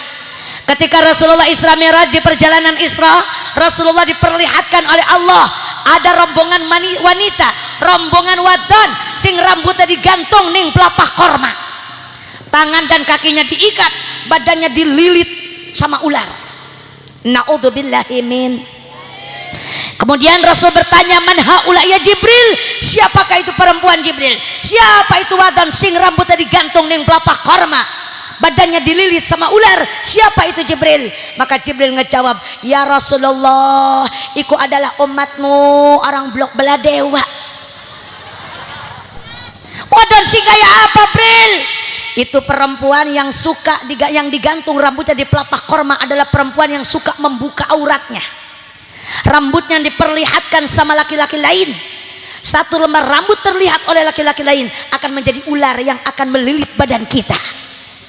Ketika Rasulullah Isra Mi'raj di perjalanan Isra, Rasulullah diperlihatkan oleh Allah ada rombongan wanita, rombongan wadon sing rambutnya digantung ning pelapah korma. Tangan dan kakinya diikat, badannya dililit sama ular. Na'udzubillahi min. Kemudian Rasul bertanya, man haula ya Jibril? Siapakah itu perempuan Jibril? Siapa itu wadon sing rambutnya digantung ning pelapah korma, badannya dililit sama ular? Siapa itu Jibril? Maka Jibril ngejawab, ya Rasulullah, iku adalah umatmu orang blok Beladewa. Wadon sing kayak apa, Bril? Itu perempuan yang suka yang digantung rambutnya di pelapah korma adalah perempuan yang suka membuka auratnya. Rambutnya diperlihatkan sama laki-laki lain. Satu lembar rambut terlihat oleh laki-laki lain akan menjadi ular yang akan melilit badan kita.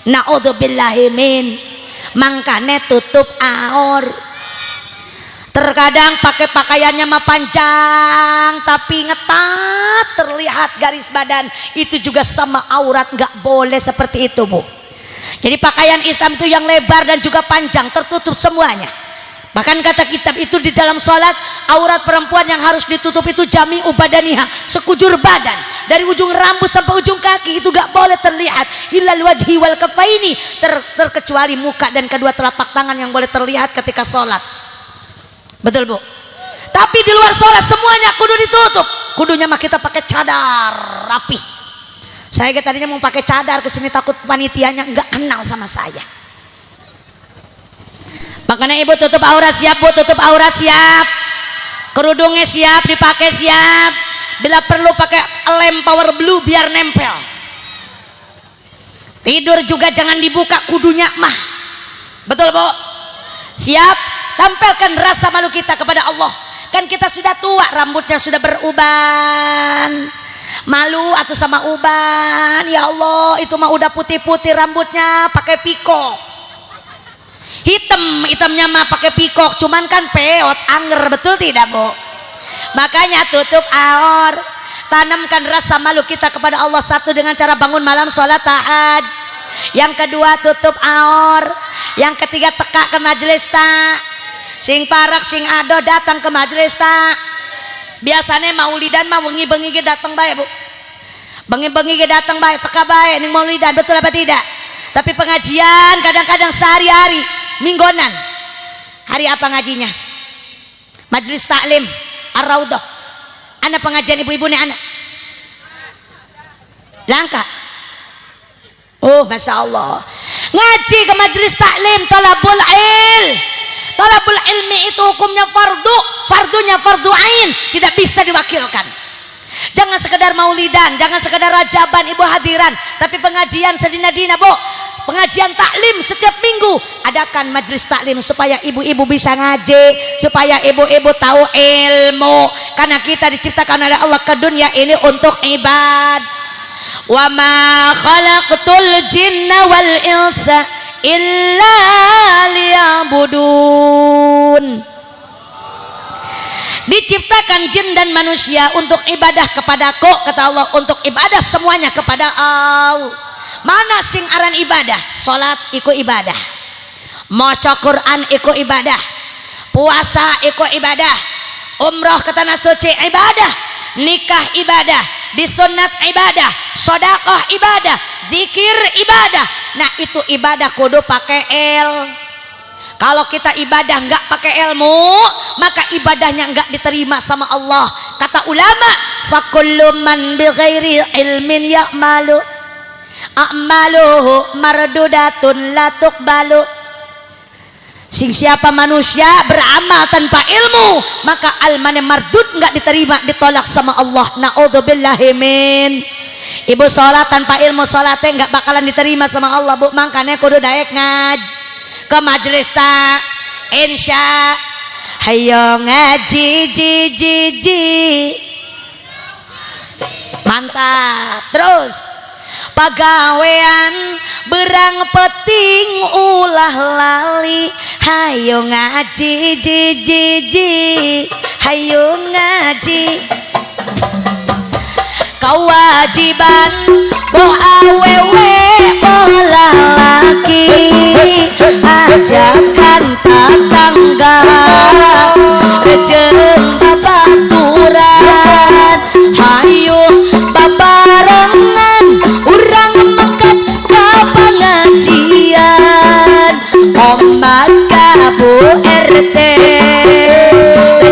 Na'udzubillahi min. Mangkane tutup aur. Terkadang pakai pakaiannya mah panjang tapi ngetat, terlihat garis badan, itu juga sama aurat, nggak boleh seperti itu, Bu. Jadi pakaian Islam itu yang lebar dan juga panjang, tertutup semuanya. Bahkan kata kitab itu di dalam sholat, aurat perempuan yang harus ditutup itu jami'u badaniha, sekujur badan, dari ujung rambut sampai ujung kaki itu gak boleh terlihat, illal wajhi wal kafaini, terkecuali muka dan kedua telapak tangan yang boleh terlihat ketika sholat. Betul Bu? Tapi di luar sholat semuanya kudu ditutup. Kudunya mah kita pakai cadar rapi. Saya tadinya mau pakai cadar kesini, takut panitianya nggak kenal sama saya. Makanya ibu tutup aurat siap Bu, tutup aurat siap, kerudungnya siap dipakai siap, bila perlu pakai lem power blue biar nempel. Tidur juga jangan dibuka kudunya mah, betul Bu? Siap, tampilkan rasa malu kita kepada Allah. Kan kita sudah tua, rambutnya sudah beruban, malu atau sama uban. Ya Allah, itu mah udah putih-putih rambutnya, pakai pikok. Hitamnya mah pakai pikok, cuman kan peot anger, betul tidak Bu? Makanya tutup aur, tanamkan rasa malu kita kepada Allah. Satu, dengan cara bangun malam sholat tahajud. Yang kedua tutup aur. Yang ketiga teka ke majelis tak. Sing parak sing ado datang ke majelis tak. Biasanya maulidan mah bengi-bengi datang baik Bu, bengi-bengi datang baik, teka baik ning maulidan, betul apa tidak? Tapi pengajian kadang-kadang sehari-hari, minggonan. Hari apa ngajinya? Majelis taklim Ar-Raudhah. Anak pengajian ibu-ibu nih anak langka. Oh Masya Allah, ngaji ke majelis taklim thalabul ilm. Thalabul ilmi itu hukumnya fardu, fardunya fardu ain, tidak bisa diwakilkan. Jangan sekedar maulidan, jangan sekedar rajaban ibu hadiran, tapi pengajian sedina-dina Bu, pengajian taklim setiap minggu. Adakan majelis taklim supaya ibu-ibu bisa ngaji, supaya ibu-ibu tahu ilmu, karena kita diciptakan oleh Allah ke dunia ini untuk ibadah. Wa ma khalaqtul jinna wal insa illa liya'budun. Diciptakan jin dan manusia untuk ibadah kepadaku, kata Allah, untuk ibadah semuanya kepada Allah. Mana sing aran ibadah? Salat iku ibadah, maca Quran iku ibadah, puasa iku ibadah, umroh ke tanah suci ibadah, nikah ibadah, disunat ibadah, sedekah ibadah, zikir ibadah. Nah itu ibadah kudu pakai Kalau kita ibadah nggak pakai ilmu, maka ibadahnya nggak diterima sama Allah. Kata ulama, fakullu man bighairi ilmin ya'malu a'maluhu mardudatun la tuqbalu. Siapa manusia beramal tanpa ilmu, maka almannya mardud, nggak diterima, ditolak sama Allah. Na'udzubillahi min. Ibu sholat tanpa ilmu, sholatnya nggak bakalan diterima sama Allah Bu. Makanya kudu daek ngaji ke majelis tak, insya hayo ngaji ji. Mantap. Terus pagawean berang peting ulah lali, hayo ngaji ji, hayo ngaji. Kewajiban boh awewe boh lalaki, ajakan tetangga jeung babaturan, hayu babarengan urang mangkat ka pengajian, omat ka Bu RT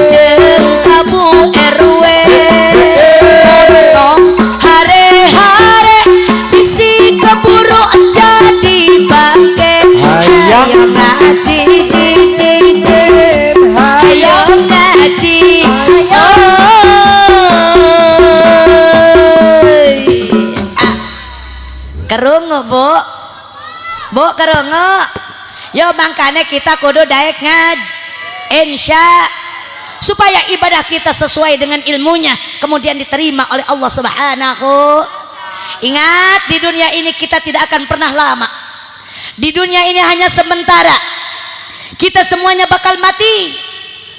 jeung ka Bu RW. Ayo ngaji ayo ngaji, kerungu Bu, kerungu. Yo makanya kita kudu daek ngaji, insya supaya ibadah kita sesuai dengan ilmunya, kemudian diterima oleh Allah Subhanahu. Ingat, di dunia ini kita tidak akan pernah lama. Di dunia ini hanya sementara. Kita semuanya bakal mati.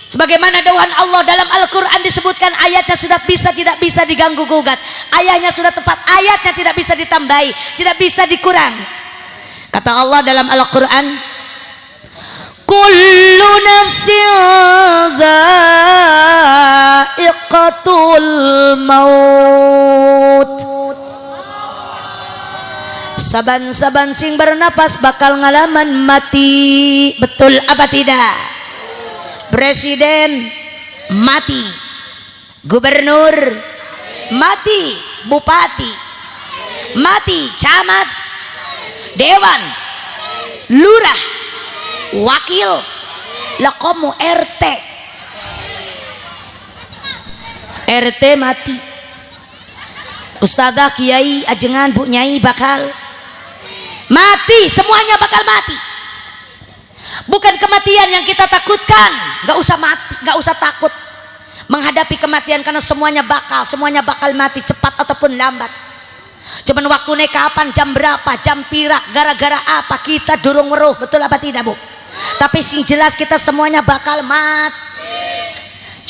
Sebagaimana dauhan Allah dalam Al-Quran disebutkan, ayatnya sudah tidak bisa diganggu gugat. Ayatnya sudah tepat, ayatnya tidak bisa ditambahi, tidak bisa dikurangi. Kata Allah dalam Al-Quran, kullu nafsin zaiqatul maut. Saban-saban sing bernapas bakal ngalaman mati. Betul apa tidak? Presiden mati, gubernur mati, bupati mati, camat, dewan, lurah, wakil, lakomu RT mati. Ustadzah, kiai, ajengan, bu nyai bakal mati, semuanya bakal mati. Bukan kematian yang kita takutkan, nggak usah mati, nggak usah takut menghadapi kematian karena semuanya bakal mati cepat ataupun lambat. Cuman waktunya kapan, jam berapa, jam pira, gara-gara apa kita durung weruh, betul apa tidak bu? Tapi sing jelas kita semuanya bakal mati.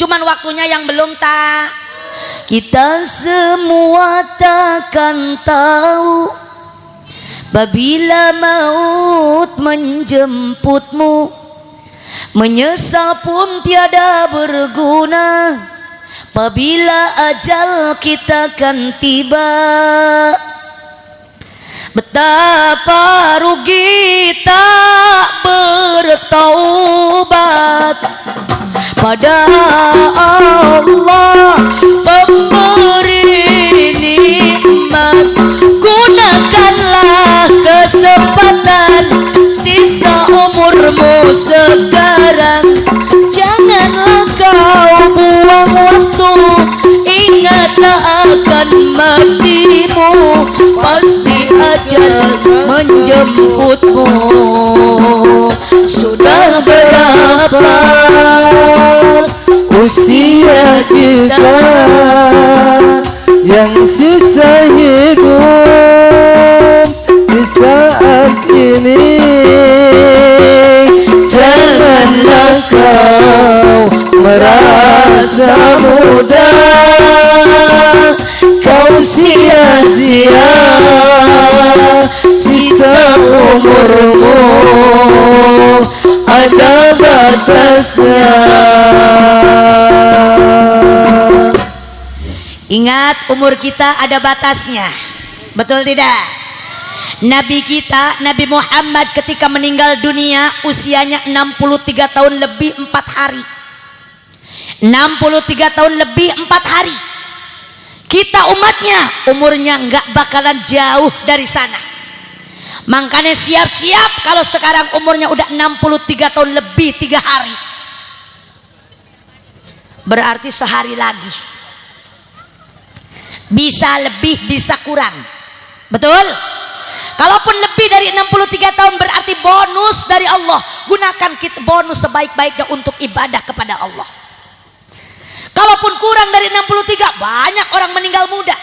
Cuman waktunya yang belum tak. Kita semua takkan tahu babila maut menjemputmu, menyesal pun tiada berguna. Apabila ajal kita kan tiba, betapa rugi tak bertaubat pada Allah pemberi nikmat. Gunakanlah kesempatan sisa umurmu sekarang, janganlah kau buang waktu. Ingatlah akan matimu, pasti ajal menjemputmu. Sudah berapa usia kita yang sisa hidup di saat ini. Janganlah kau merasa muda, kau sia-sia sisa umurmu, ada batasnya. Ingat, umur kita ada batasnya, betul tidak? Nabi kita, Nabi Muhammad ketika meninggal dunia usianya 63 tahun lebih 4 hari. 63 tahun lebih 4 hari. Kita umatnya umurnya nggak bakalan jauh dari sana. Makanya siap-siap kalau sekarang umurnya udah 63 tahun lebih 3 hari. Berarti sehari lagi. Bisa lebih, bisa kurang. Betul? Kalaupun lebih dari 63 tahun berarti bonus dari Allah. Gunakan kita bonus sebaik-baiknya untuk ibadah kepada Allah. Kalaupun kurang dari 63, banyak orang meninggal muda.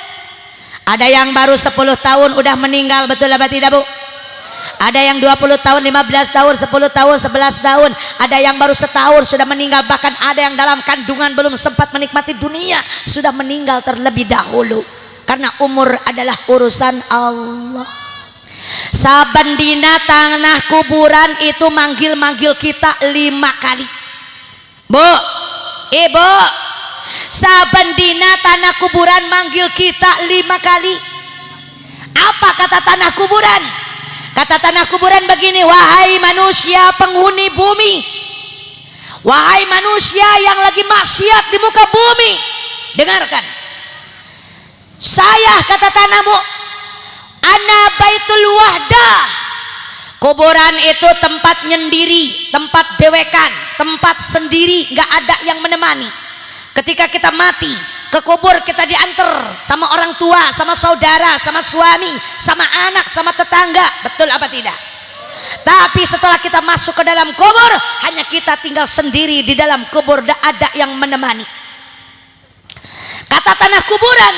Ada yang baru 10 tahun udah meninggal, betul apa tidak bu? Ada yang 20 tahun, 15 tahun, 10 tahun, 11 tahun. Ada yang baru setahun sudah meninggal. Bahkan ada yang dalam kandungan belum sempat menikmati dunia, sudah meninggal terlebih dahulu. Karena umur adalah urusan Allah. Saban dina tanah kuburan itu manggil-manggil kita 5 kali. Bu, ibu, saban dina tanah kuburan manggil kita 5 kali. Apa kata tanah kuburan? Kata tanah kuburan begini, wahai manusia penghuni bumi, wahai manusia yang lagi maksiat di muka bumi, dengarkan. Saya, kata tanahmu, ana baitul wahdah. Kuburan itu tempat nyendiri, tempat dewekan, tempat sendiri, nggak ada yang menemani. Ketika kita mati ke kubur, kita diantar sama orang tua, sama saudara, sama suami, sama anak, sama tetangga, betul apa tidak? Tapi setelah kita masuk ke dalam kubur, hanya kita tinggal sendiri di dalam kubur, tidak ada yang menemani. Kata tanah kuburan,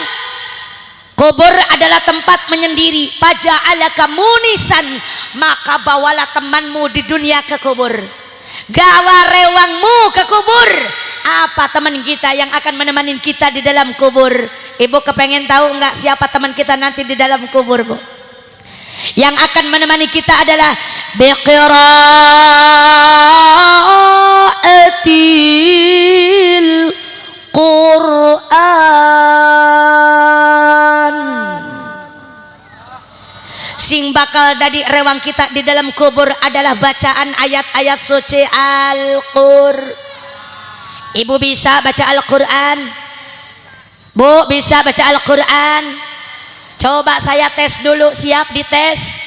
kubur adalah tempat menyendiri. Faja'alaka munisan, maka bawalah temanmu di dunia ke kubur. Gawa rewangmu ke kubur. Apa teman kita yang akan menemani kita di dalam kubur? Ibu kepengen tahu enggak siapa teman kita nanti di dalam kubur, Bu? Yang akan menemani kita adalah biqira'a sing bakal dadi rewang kita di dalam kubur adalah bacaan ayat-ayat suci Al-Qur'an. Ibu bisa baca Al-Qur'an? Bu, bisa baca Al-Qur'an? Coba saya tes dulu, siap dites?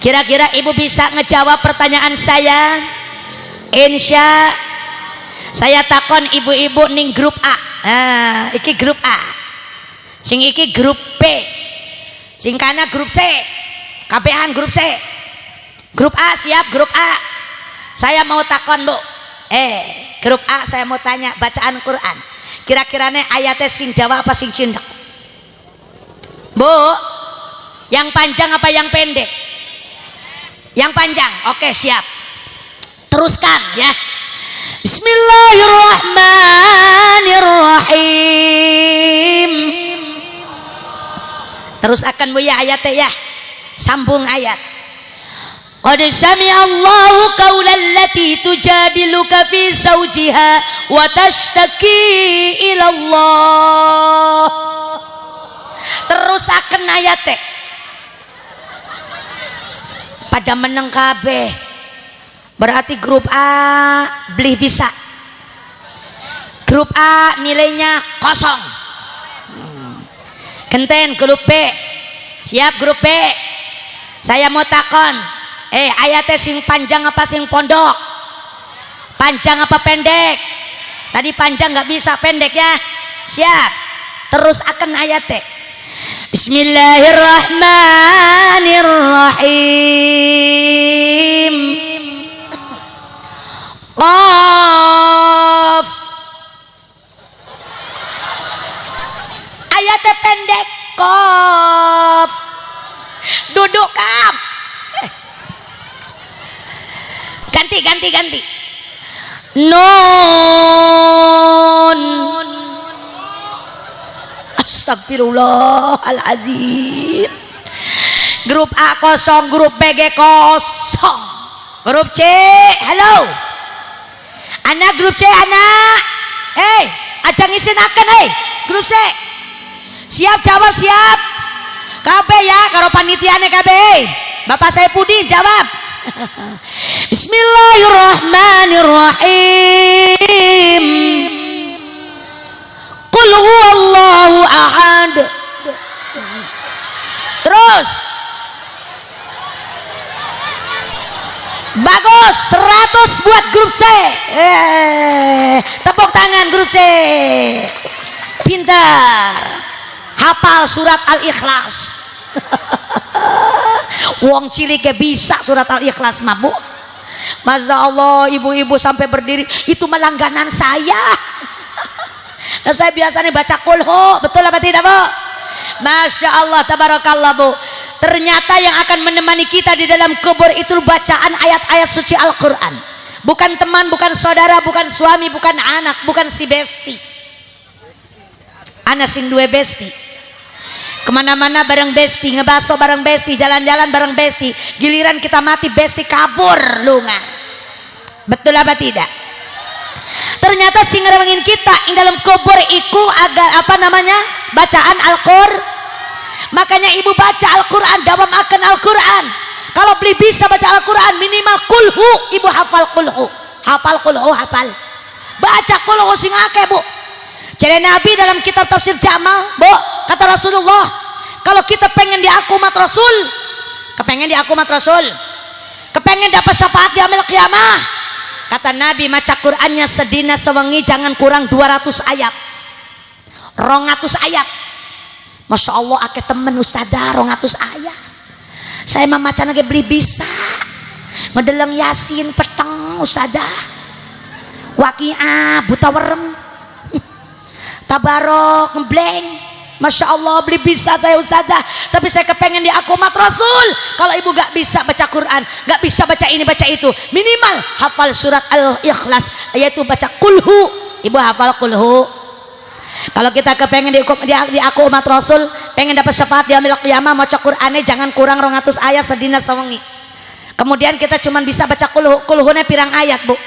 Kira-kira ibu bisa ngejawab pertanyaan saya? Insya saya takon ibu-ibu ning grup A. Nah, iki grup A. Sing iki grup B. Sing kana grup C. Kabehan grup C. Grup A siap, grup A. Saya mau takon, Bu. Grup A saya mau tanya bacaan Quran. Kira-kiranya ayatnya sing Jawa apa sing Cindak? Bu, yang panjang apa yang pendek? Yang panjang. Oke, siap. Teruskan ya. Bismillahirrahmanirrahim. Terus akan Bu ya ayatnya ya. Sambung ayat. Qad sami'allahu qawlan lati tujadiluka fi zawjiha wa tashtaki ila Allah. Terus akan ayatnya. Pada meneng kabeh. Berarti grup A beli bisa. Grup A nilainya kosong. Genten grup B. Siap grup B. Saya mau takon. Ayatnya sing panjang apa sing pondok? Panjang apa pendek? Tadi panjang nggak bisa, pendek ya. Siap. Terus akan ayatnya. Bismillahirrahmanirrahim. Qaf. Ayatnya pendek. Qaf. Duduk kap. Ganti. Nun. Astagfirullahaladzim. Grup A kosong, grup B kosong. Grup C, halo. Anak grup C, anak. Aja ngisinaken grup C. Siap jawab, siap. KB ya, karo panitiane KB. Bapak saya Pudi jawab. Bismillahirrahmanirrahim. Qul huwallahu ahad. Terus. Bagus, 100 buat grup C. Tepuk tangan grup C. Pintar. Hafal surat Al-Ikhlas. Wong cilik bisa surat Al-Ikhlas mah, Bu. Masya Allah, ibu-ibu sampai berdiri. Itu melangganan saya. Nah, saya biasanya baca kulhu. Betul apa tidak, Bu? Masya Allah, tabarakallah, Bu. Ternyata yang akan menemani kita di dalam kubur itu bacaan ayat-ayat suci Al-Quran. Bukan teman, bukan saudara, bukan suami, bukan anak, bukan si besti. Ana sing duwe besti. Kemana-mana bareng besti, ngebaso bareng besti, jalan-jalan bareng besti. Giliran kita mati besti kabur lunga. Betul apa tidak? Ternyata sing ngerewengin kita ing dalam kubur iku agak apa namanya? Bacaan Al-Qur'an. Makanya ibu baca Al-Quran, dawam akan Al-Quran. Kalau beli bisa baca Al-Quran minimal kulhu, ibu hafal kulhu. Hafal kulhu, hafal. Baca kulhu sing akeh, Bu. Jadi Nabi dalam kitab tafsir Jamal, Bu, kata Rasulullah, kalau kita pengen diaku umat Rasul, kepengen diaku umat Rasul, kepengen dapat syafaat di yaumil qiyamah, kata Nabi maca Qur'annya sedina sewengi jangan kurang 200 ayat. 200 ayat. Masya Allah akeh temen ustadzah 200 ayat. Saya memaca lagi beli bisa. Ngedeleng Yasin peteng ustadzah. Waqiah buta werem. Tabarok ngebleng. Masya Allah beli bisa saya ustadzah. Tapi saya kepengen di aku umat Rasul. Kalau ibu gak bisa baca Quran, gak bisa baca ini baca itu, minimal hafal surat Al-Ikhlas, yaitu baca kulhu. Ibu hafal kulhu. Kalau kita kepengen di aku umat Rasul, pengen dapat syafaat di yaumil qiyamah, maca Qur'ane jangan kurang 200 ayat sedina sewengi. Kemudian kita cuma bisa baca kulhu. Kulhunya pirang ayat, Bu?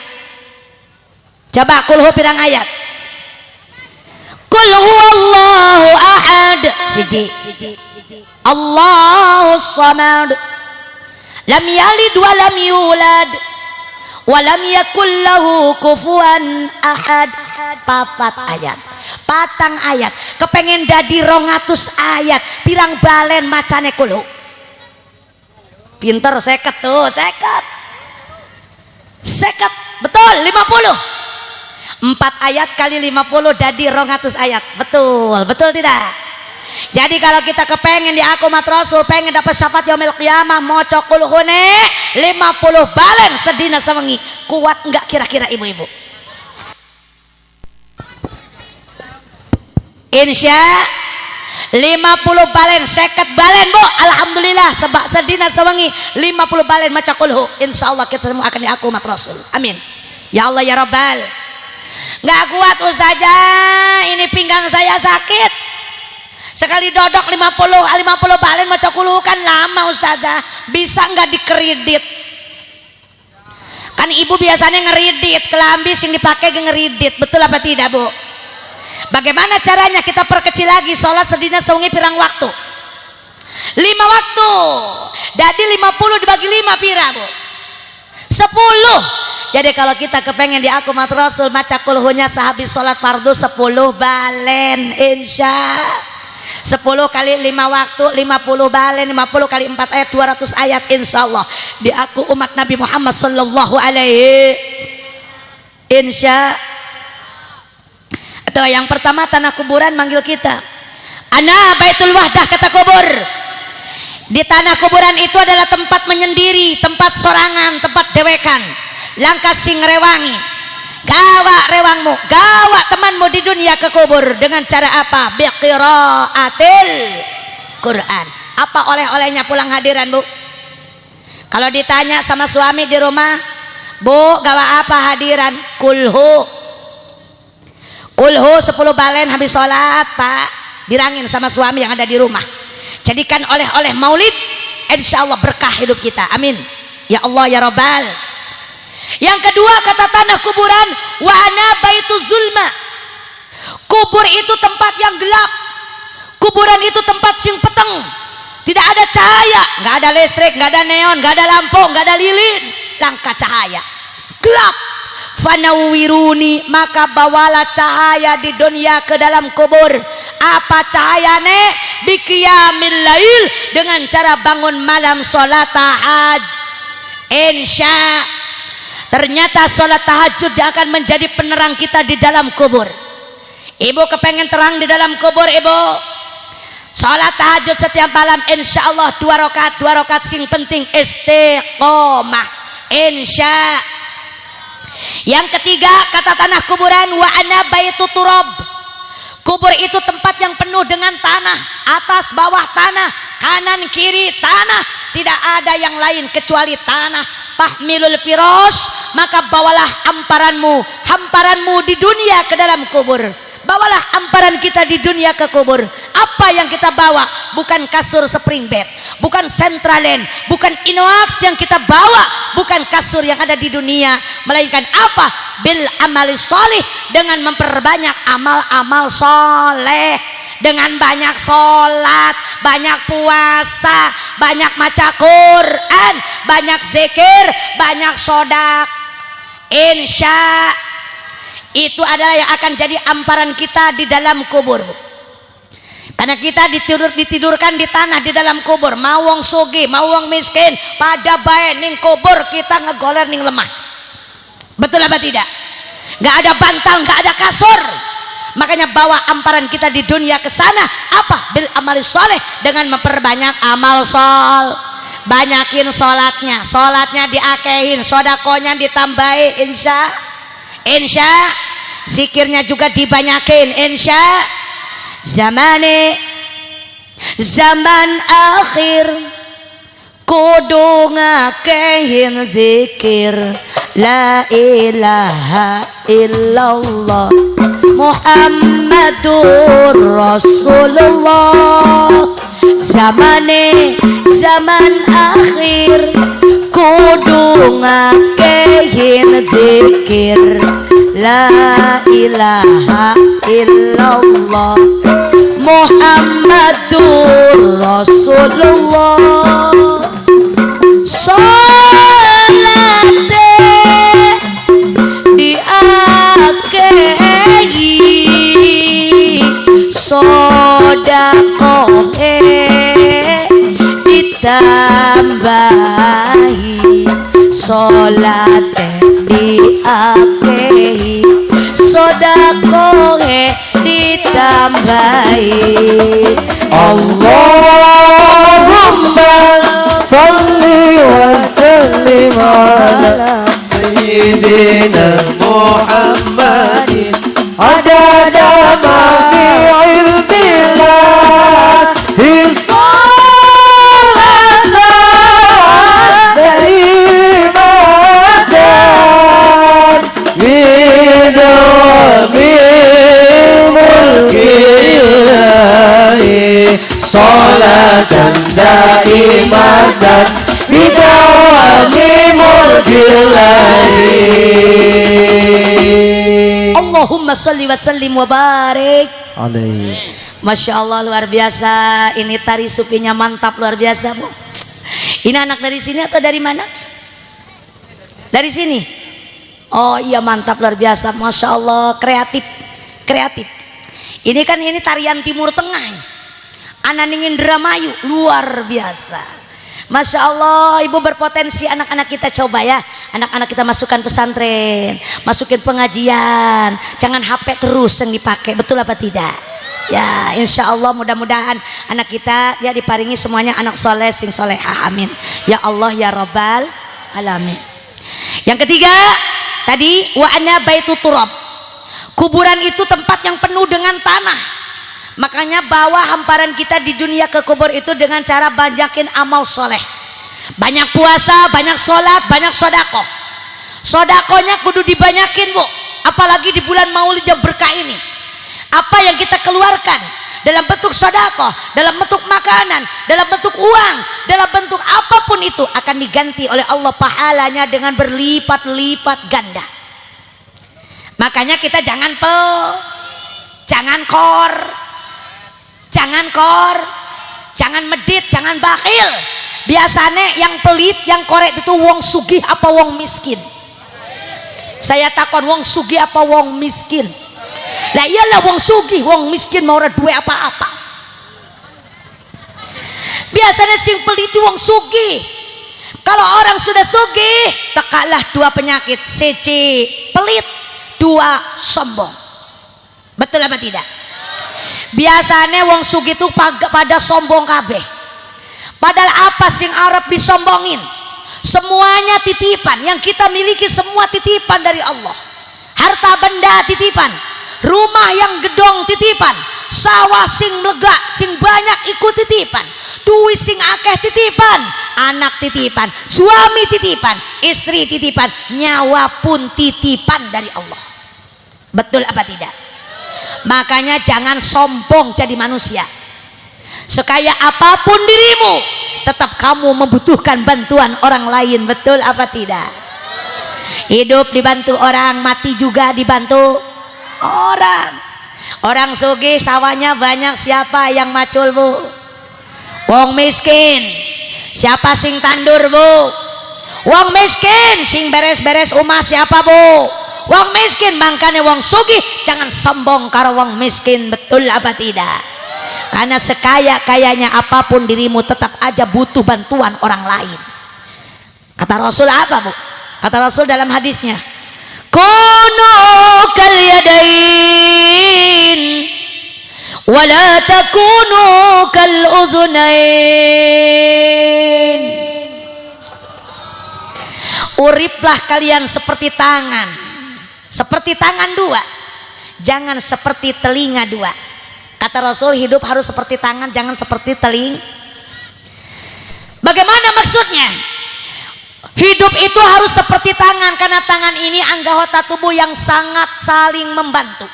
Coba kulhu pirang ayat? Kul huwallahu ahad siji Allahus samad lam yalid wa lam yulad wa lam yakul lahu kufuwan ahad. Papat ayat, patang ayat, kepengen dadi 200 ayat, pirang balen macane kulo. Pinter 50 tuh, 50 betul 50. 4 ayat kali 50 dadi 200 ayat. Betul tidak? Jadi kalau kita kepengen di akumat Rasul, pengen dapat syafaat yaumil qiyamah, maca qul hune 50 balen sedina sewengi. Kuat enggak kira-kira ibu-ibu? Insya 50 balen 50 balen bu, alhamdulillah sebab sedina sewengi 50 balen maca qul hu. Insyaallah kita semua akan di akumat Rasul. Amin. Ya Allah ya Rabbal. Nggak kuat ustazah, ini pinggang saya sakit. Sekali dodok 50 balen maca qul hu kan lama ustazah. Bisa nggak dikredit? Kan ibu biasanya ngeridit, kelambi sing dipakai ngeridit, betul apa tidak bu? Bagaimana caranya kita perkecil lagi sholat sedina sewengi pirang waktu? 5 waktu. Jadi 50 dibagi 5 pira bu? 10. Jadi kalau kita kepengen di akumat Rasul maca qul hunya sehabis sholat fardu 10 balen insya 10 kali 5 waktu 50 balen 50 kali 4 ayat 200 ayat insyaallah di aku umat Nabi Muhammad sallallahu alaihi insya. Atau yang pertama tanah kuburan manggil kita, ana baitul wahdah, kata kubur. Di tanah kuburan itu adalah tempat menyendiri, tempat sorangan, tempat dewekan. Langkah sing rewangi, gawa rewangmu, gawa temanmu di dunia ke kubur dengan cara apa? Biqiraatil Quran. Apa oleh-olehnya pulang hadiran bu? Kalau ditanya sama suami di rumah, bu gawa apa hadiran? Kulhu 10 balen habis sholat pak, bilangin sama suami yang ada di rumah, jadikan oleh-oleh maulid, insyaallah berkah hidup kita. Amin ya Allah ya Rabbal. Yang kedua kata tanah kuburan, wa ana baitu zulma. Kubur itu tempat yang gelap, kuburan itu tempat sing peteng, tidak ada cahaya, nggak ada listrik, nggak ada neon, nggak ada lampu, nggak ada lilin, langka cahaya, gelap. Fanawwiruni, maka bawalah cahaya di dunia ke dalam kubur. Apa cahayane? Biqiyamil lail, dengan cara bangun malam sholat tahajud. Insya ternyata sholat tahajud akan menjadi penerang kita di dalam kubur. Ibu kepengen terang di dalam kubur ibu? Sholat tahajud setiap malam insya Allah 2 rakaat sing penting istiqomah insya. Yang ketiga kata tanah kuburan, wa ana baitu turab. Kubur itu tempat yang penuh dengan tanah, atas bawah tanah, kanan kiri tanah, tidak ada yang lain kecuali tanah. Fahmilul firosh, maka bawalah hamparanmu di dunia ke dalam kubur. Bawalah hamparan kita di dunia ke kubur. Apa yang kita bawa? Bukan kasur spring bed, bukan Centralen, bukan Inoax yang kita bawa, bukan kasur yang ada di dunia, melainkan apa? Bil amali sholih, dengan memperbanyak amal-amal soleh, dengan banyak sholat, banyak puasa, banyak maca Quran, banyak zikir, banyak sodak. Insya itu adalah yang akan jadi hamparan kita di dalam kubur. Karena kita ditidurkan di tanah di dalam kubur, mau wong sugih, mau wong miskin, pada bae ning kubur kita ngegoler ning lemah. Betul apa tidak? Nggak ada bantal, nggak ada kasur. Makanya bawa hamparan kita di dunia ke sana apa? Bil amali soleh, dengan memperbanyak amal sol. Banyakin sholatnya diakehin, sodakonya ditambahin, insya. Zikirnya juga dibanyakin, insya. Zaman akhir kudu ngakehin zikir la ilaha illallah Muhammadur Rasulullah. Zaman akhir kudu ngakehin zikir la ilaha illallah Muhammadur Rasulullah. Salate diakehi, sodakohe ditambahi, salate diakehi, sodakohe ditambahi. Allahumma salli wa sallim ala Sayyidina Muhammadin adada ma fi ilmillah hissalatan daimatan bidawami mulkillahi salatan daimatan bidawami mulkillahi. Allahumma salli wa sallim wa barik Alaihi. Masya Allah, luar biasa. Ini tari sufinya mantap, luar biasa, Bu. Ini anak dari sini atau dari mana? Dari sini. Oh iya, mantap, luar biasa. Masya Allah, kreatif, kreatif. Ini kan ini tarian Timur Tengah, Ananingin Indramayu, luar biasa. Masya Allah, ibu berpotensi. Anak-anak kita coba ya, anak-anak kita masukkan pesantren, masukin pengajian, jangan HP terus yang dipakai, betul apa tidak? Ya, insya Allah mudah-mudahan anak kita ya diparingi semuanya anak soleh sing solehah, amin ya Allah ya Rabbal alamin. Yang ketiga tadi, wa ana baitu turab, kuburan itu tempat yang penuh dengan tanah. Makanya bawa hamparan kita di dunia ke kubur itu dengan cara banyakin amal soleh, banyak puasa, banyak sholat, banyak sodakoh. Sodakohnya kudu dibanyakin, Bu, apalagi di bulan Maulid yang berkah ini. Apa yang kita keluarkan dalam bentuk sodakoh, dalam bentuk makanan, dalam bentuk uang, dalam bentuk apapun itu akan diganti oleh Allah pahalanya dengan berlipat-lipat ganda. Makanya kita jangan jangan medit, jangan bakhil. Biasanya yang pelit, yang korek itu wong sugih apa wong miskin? Saya takon, wong sugih apa wong miskin? Lah iyalah wong sugih, wong miskin mau ora duwe apa-apa. Biasanya sing pelit wong sugih. Kalau orang sudah sugih, tekalah dua penyakit, siji pelit, dua sombong. Betul apa tidak? Biasanya wong sugih itu pada sombong kabeh. Padahal apa sing Arab disombongin? Semuanya titipan, yang kita miliki semua titipan dari Allah. Harta benda titipan, rumah yang gedong titipan, sawah sing lega sing banyak ikut titipan, duit sing akeh titipan, anak titipan, suami titipan, istri titipan, nyawa pun titipan dari Allah. Betul apa tidak? Makanya jangan sombong jadi manusia. Sekaya apapun dirimu, tetap kamu membutuhkan bantuan orang lain. Betul apa tidak? Hidup dibantu orang, mati juga dibantu orang. Orang sugih sawahnya banyak, siapa yang macul, Bu? Wong miskin. Siapa sing tandur, Bu? Wong miskin. Sing beres-beres omah siapa, Bu? Wong miskin. Makanya wong sugih jangan sombong karo wong miskin. Betul apa tidak? Karena sekaya-kayanya apapun dirimu tetap aja butuh bantuan orang lain. Kata Rasul apa, Bu? Kata Rasul dalam hadisnya, kunu kal yadain wala takunu kal uzunain. Uriplah kalian seperti tangan, seperti tangan dua, jangan seperti telinga dua. Kata Rasul, hidup harus seperti tangan, jangan seperti telinga. Bagaimana maksudnya? Hidup itu harus seperti tangan, karena tangan ini anggota tubuh yang sangat saling membantu,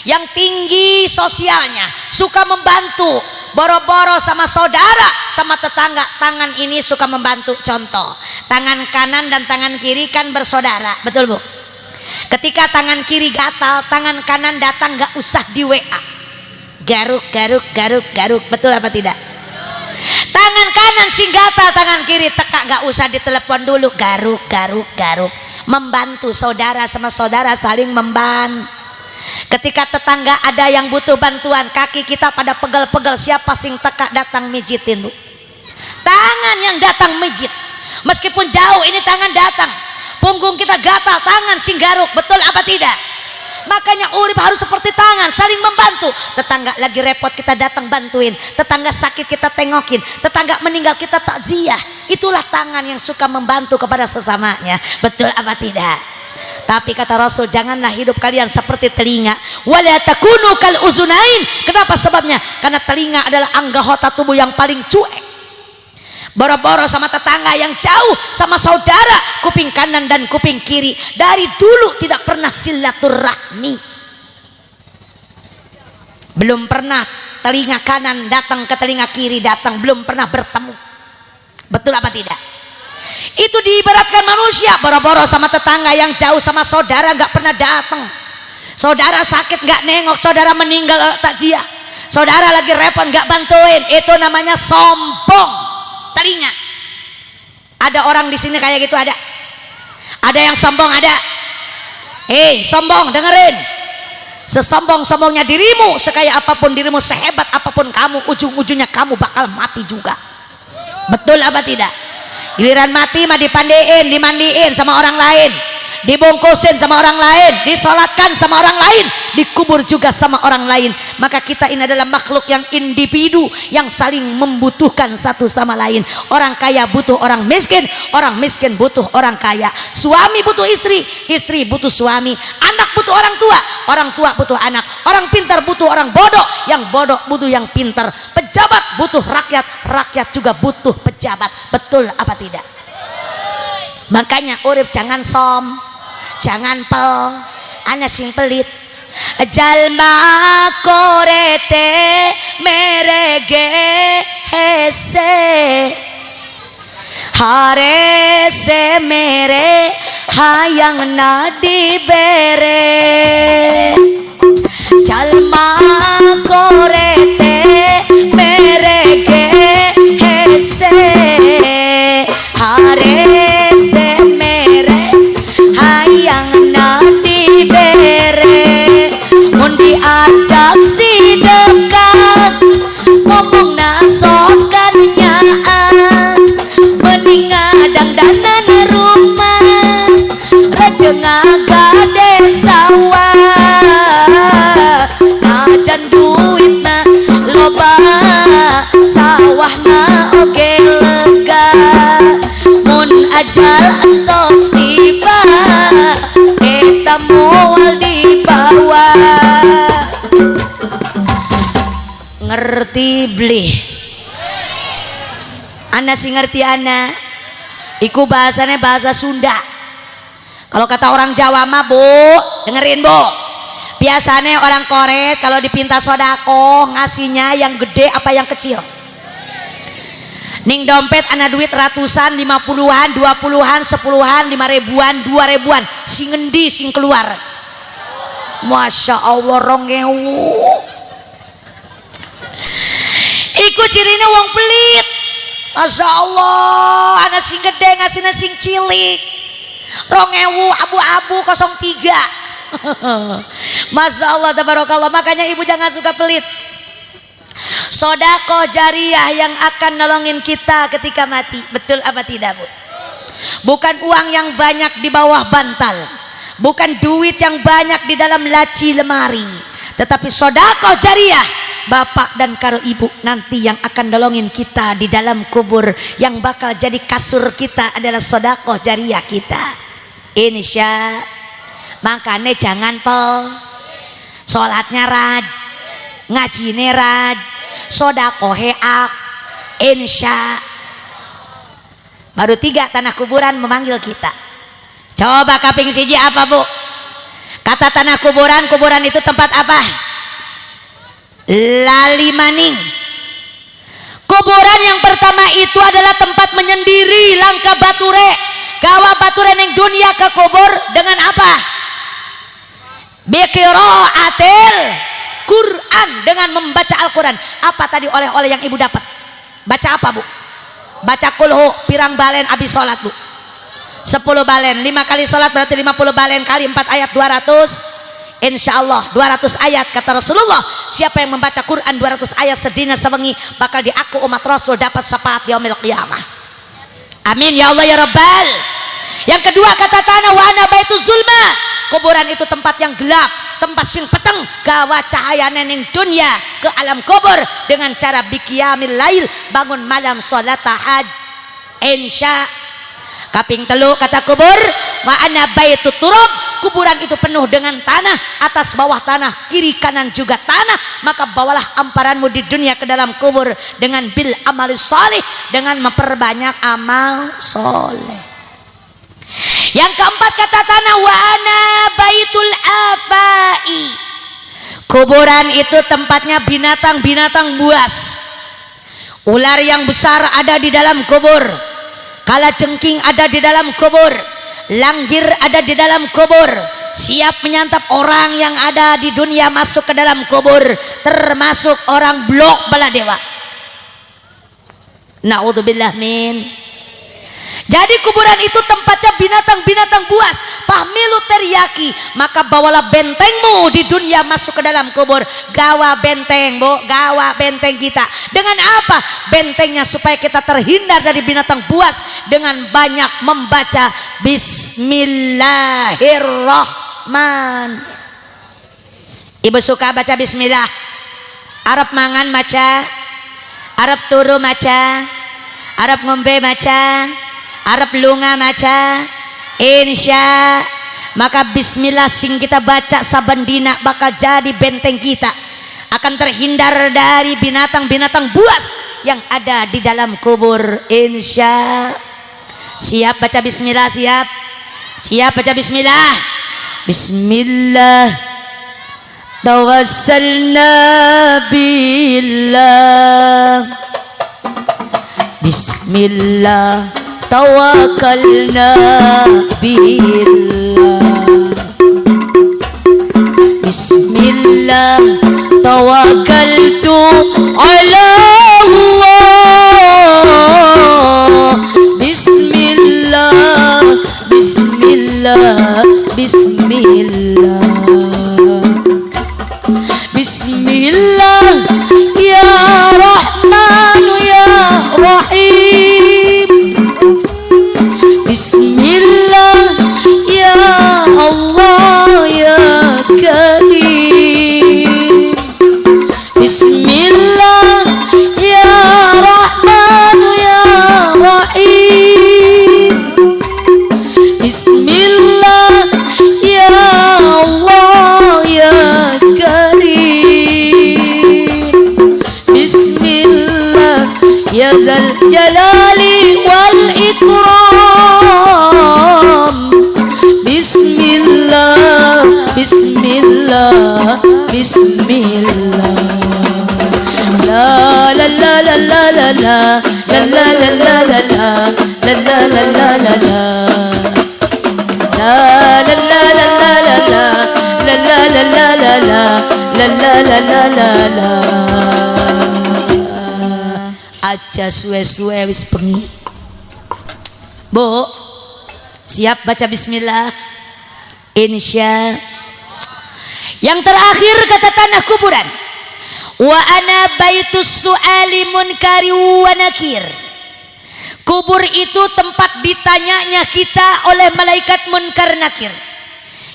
yang tinggi sosialnya, suka membantu, boro-boro sama saudara, sama tetangga. Tangan ini suka membantu. Contoh, tangan kanan dan tangan kiri kan bersaudara, betul, Bu? Ketika tangan kiri gatal, tangan kanan datang, gak usah di WA. Garuk, garuk, garuk, garuk. Betul apa tidak? Tangan kanan sing gatal, tangan kiri teka, gak usah ditelepon dulu. Garuk, garuk, garuk. Membantu saudara sama saudara saling membantu. Ketika tetangga ada yang butuh bantuan, kaki kita pada pegel-pegel, siapa sing teka datang mijitin lu. Tangan yang datang mijit. Meskipun jauh ini tangan datang. Punggung kita gatal, tangan sing garuk. Betul apa tidak? Makanya urip harus seperti tangan, saling membantu. Tetangga lagi repot kita datang bantuin, tetangga sakit kita tengokin, tetangga meninggal kita takziah. Itulah tangan yang suka membantu kepada sesamanya. Betul apa tidak? Tapi kata Rasul, janganlah hidup kalian seperti telinga. Wala takunu kal uzunain. Kenapa sebabnya? Karena telinga adalah anggota tubuh yang paling cuek. Boro-boro sama tetangga yang jauh, sama saudara kuping kanan dan kuping kiri, dari dulu tidak pernah silaturahmi. Belum pernah telinga kanan datang ke telinga kiri datang, belum pernah bertemu. Betul apa tidak? Itu diibaratkan manusia, boro-boro sama tetangga yang jauh, sama saudara nggak pernah datang. Saudara sakit nggak nengok, saudara meninggal takziah, saudara lagi repot nggak bantuin. Itu namanya sombong. Telinga. Ada orang di sini kayak gitu, ada yang sombong, ada. Sombong, dengerin. Sesombong-sombongnya dirimu, sekaya apapun dirimu, sehebat apapun kamu, ujung-ujungnya kamu bakal mati juga. Betul apa tidak? Giliran mati mah dipandiin, dimandiin sama orang lain, dibungkusin sama orang lain, disolatkan sama orang lain, dikubur juga sama orang lain. Maka kita ini adalah makhluk yang individu, yang saling membutuhkan satu sama lain. Orang kaya butuh orang miskin butuh orang kaya. Suami butuh istri, istri butuh suami. Anak butuh orang tua butuh anak. Orang pintar butuh orang bodoh, yang bodoh butuh yang pintar. Pejabat butuh rakyat, rakyat juga butuh pejabat. Betul apa tidak? Makanya urip jangan jangan pel, ana sing pelit. Jalma korete merege hese, hare se mere hayang nadi bere. Jalma korete merege hese, hare se mere hayang nadi bere. Mun diajak si dekat ngomong nasokan nyaan, mending ngadang danan rumah raja ngagade sawah. Ajan duitna loba, sawahna oge lega. Mun ajal entos tiba, kita moal dibawa. Ngerti beli? Anda sih ngerti ana? Iku bahasanya bahasa Sunda. Kalau kata orang Jawa mah, Bu, dengerin Bu. Biasanya orang Koret kalau dipinta sodako ngasihnya yang gede apa yang kecil? Ning dompet ana duit ratusan, 50-an, 20-an, 10-an, 5.000-an, 2.000-an. Sing ngendi sing keluar? Masya Allah, 2.000. Iku cirine wong pelit. Masya Allah, anak sing gede ngasih sing cilik. 2.000 abu-abu 03. Masya Allah, tabarakallah. Makanya ibu jangan suka pelit. Sodako jariah yang akan nolongin kita ketika mati. Betul apa tidak, Bu? Bukan uang yang banyak di bawah bantal, bukan duit yang banyak di dalam laci lemari, tetapi sodako jariah, bapak dan karo ibu nanti yang akan nolongin kita di dalam kubur. Yang bakal jadi kasur kita adalah sodako jariah kita, insya. Makanya jangan pel, sholatnya raj, ngajine raj, sodako heak, insya. Baru 3 tanah kuburan memanggil kita. Coba kaping siji apa, Bu? Kata tanah kuburan, kuburan itu tempat apa? Lali maning. Kuburan yang pertama itu adalah tempat menyendiri, langka bature. Gawa bature neng dunia ke kubur dengan apa? biqiraatil Quran, dengan membaca Al-Quran. Apa tadi oleh-oleh yang ibu dapat? Baca apa bu? Baca kulhu pirang balen abis sholat bu? 10 balen, 5 kali sholat berarti 50 balen kali 4 ayat 200, insya Allah 200 ayat. Kata Rasulullah, siapa yang membaca Quran 200 ayat sedina sewengi bakal diaku umat Rasul dapat syafaat di yaumil qiyamah. Amin ya Allah ya Rabbal. Yang kedua kata tanah wa ana baituz zulma, kuburan itu tempat yang gelap, tempat sing peteng gawa cahaya nening dunia ke alam kubur dengan cara biqiyamil lail, bangun malam sholat tahaj insya. Kaping telu kata kubur wa ana baitut turab, kuburan itu penuh dengan tanah, atas bawah tanah, kiri kanan juga tanah. Maka bawalah amparanmu di dunia ke dalam kubur dengan bil amal soleh, dengan memperbanyak amal soleh. Yang keempat kata tanah wa ana baitul afai, kuburan itu tempatnya binatang-binatang buas. Ular yang besar ada di dalam kubur, kalajengking ada di dalam kubur, langgir ada di dalam kubur, siap menyantap orang yang ada di dunia masuk ke dalam kubur, termasuk orang blok baladewa. Naudzubillah min. Jadi kuburan itu tempatnya binatang-binatang buas. Pahmilu teriyaki, maka bawalah bentengmu di dunia masuk ke dalam kubur. Gawa benteng bu, gawa benteng kita. Dengan apa? Bentengnya supaya kita terhindar dari binatang buas dengan banyak membaca Bismillahirrahman. Ibu suka baca Bismillah? Arab mangan maca, Arab turu maca, Arab ngombe maca, Arab lunga maca, insya. Maka bismillah sing kita baca saben dina bakal jadi benteng kita, akan terhindar dari binatang-binatang buas yang ada di dalam kubur insya. Siap baca bismillah? Siap? Siap baca bismillah? Bismillah tawassalna billah, bismillah tawakkalna billah, bismillah tawakkaltu ala Allah, bismillah bismillah bismillah bismillah ya Rahman ya Rahim, bismillah ya Allah ya Karim, bismillah ya Rahman ya Rahim, bismillah ya Allah ya Karim, bismillah ya Zal Jalali wal Ikram, bismillah bismillah bismillah, la la la la la la la la la la la la la la la la la la la. La la la la la la la la la la la la la la la la la. Aja suwe-suwe wis bengi. Bu, siap baca bismillah? Insya. Yang terakhir kata tanah kuburan, wa ana baitus su'ali munkari wa nakir, kubur itu tempat ditanyanya kita oleh malaikat munkar nakir.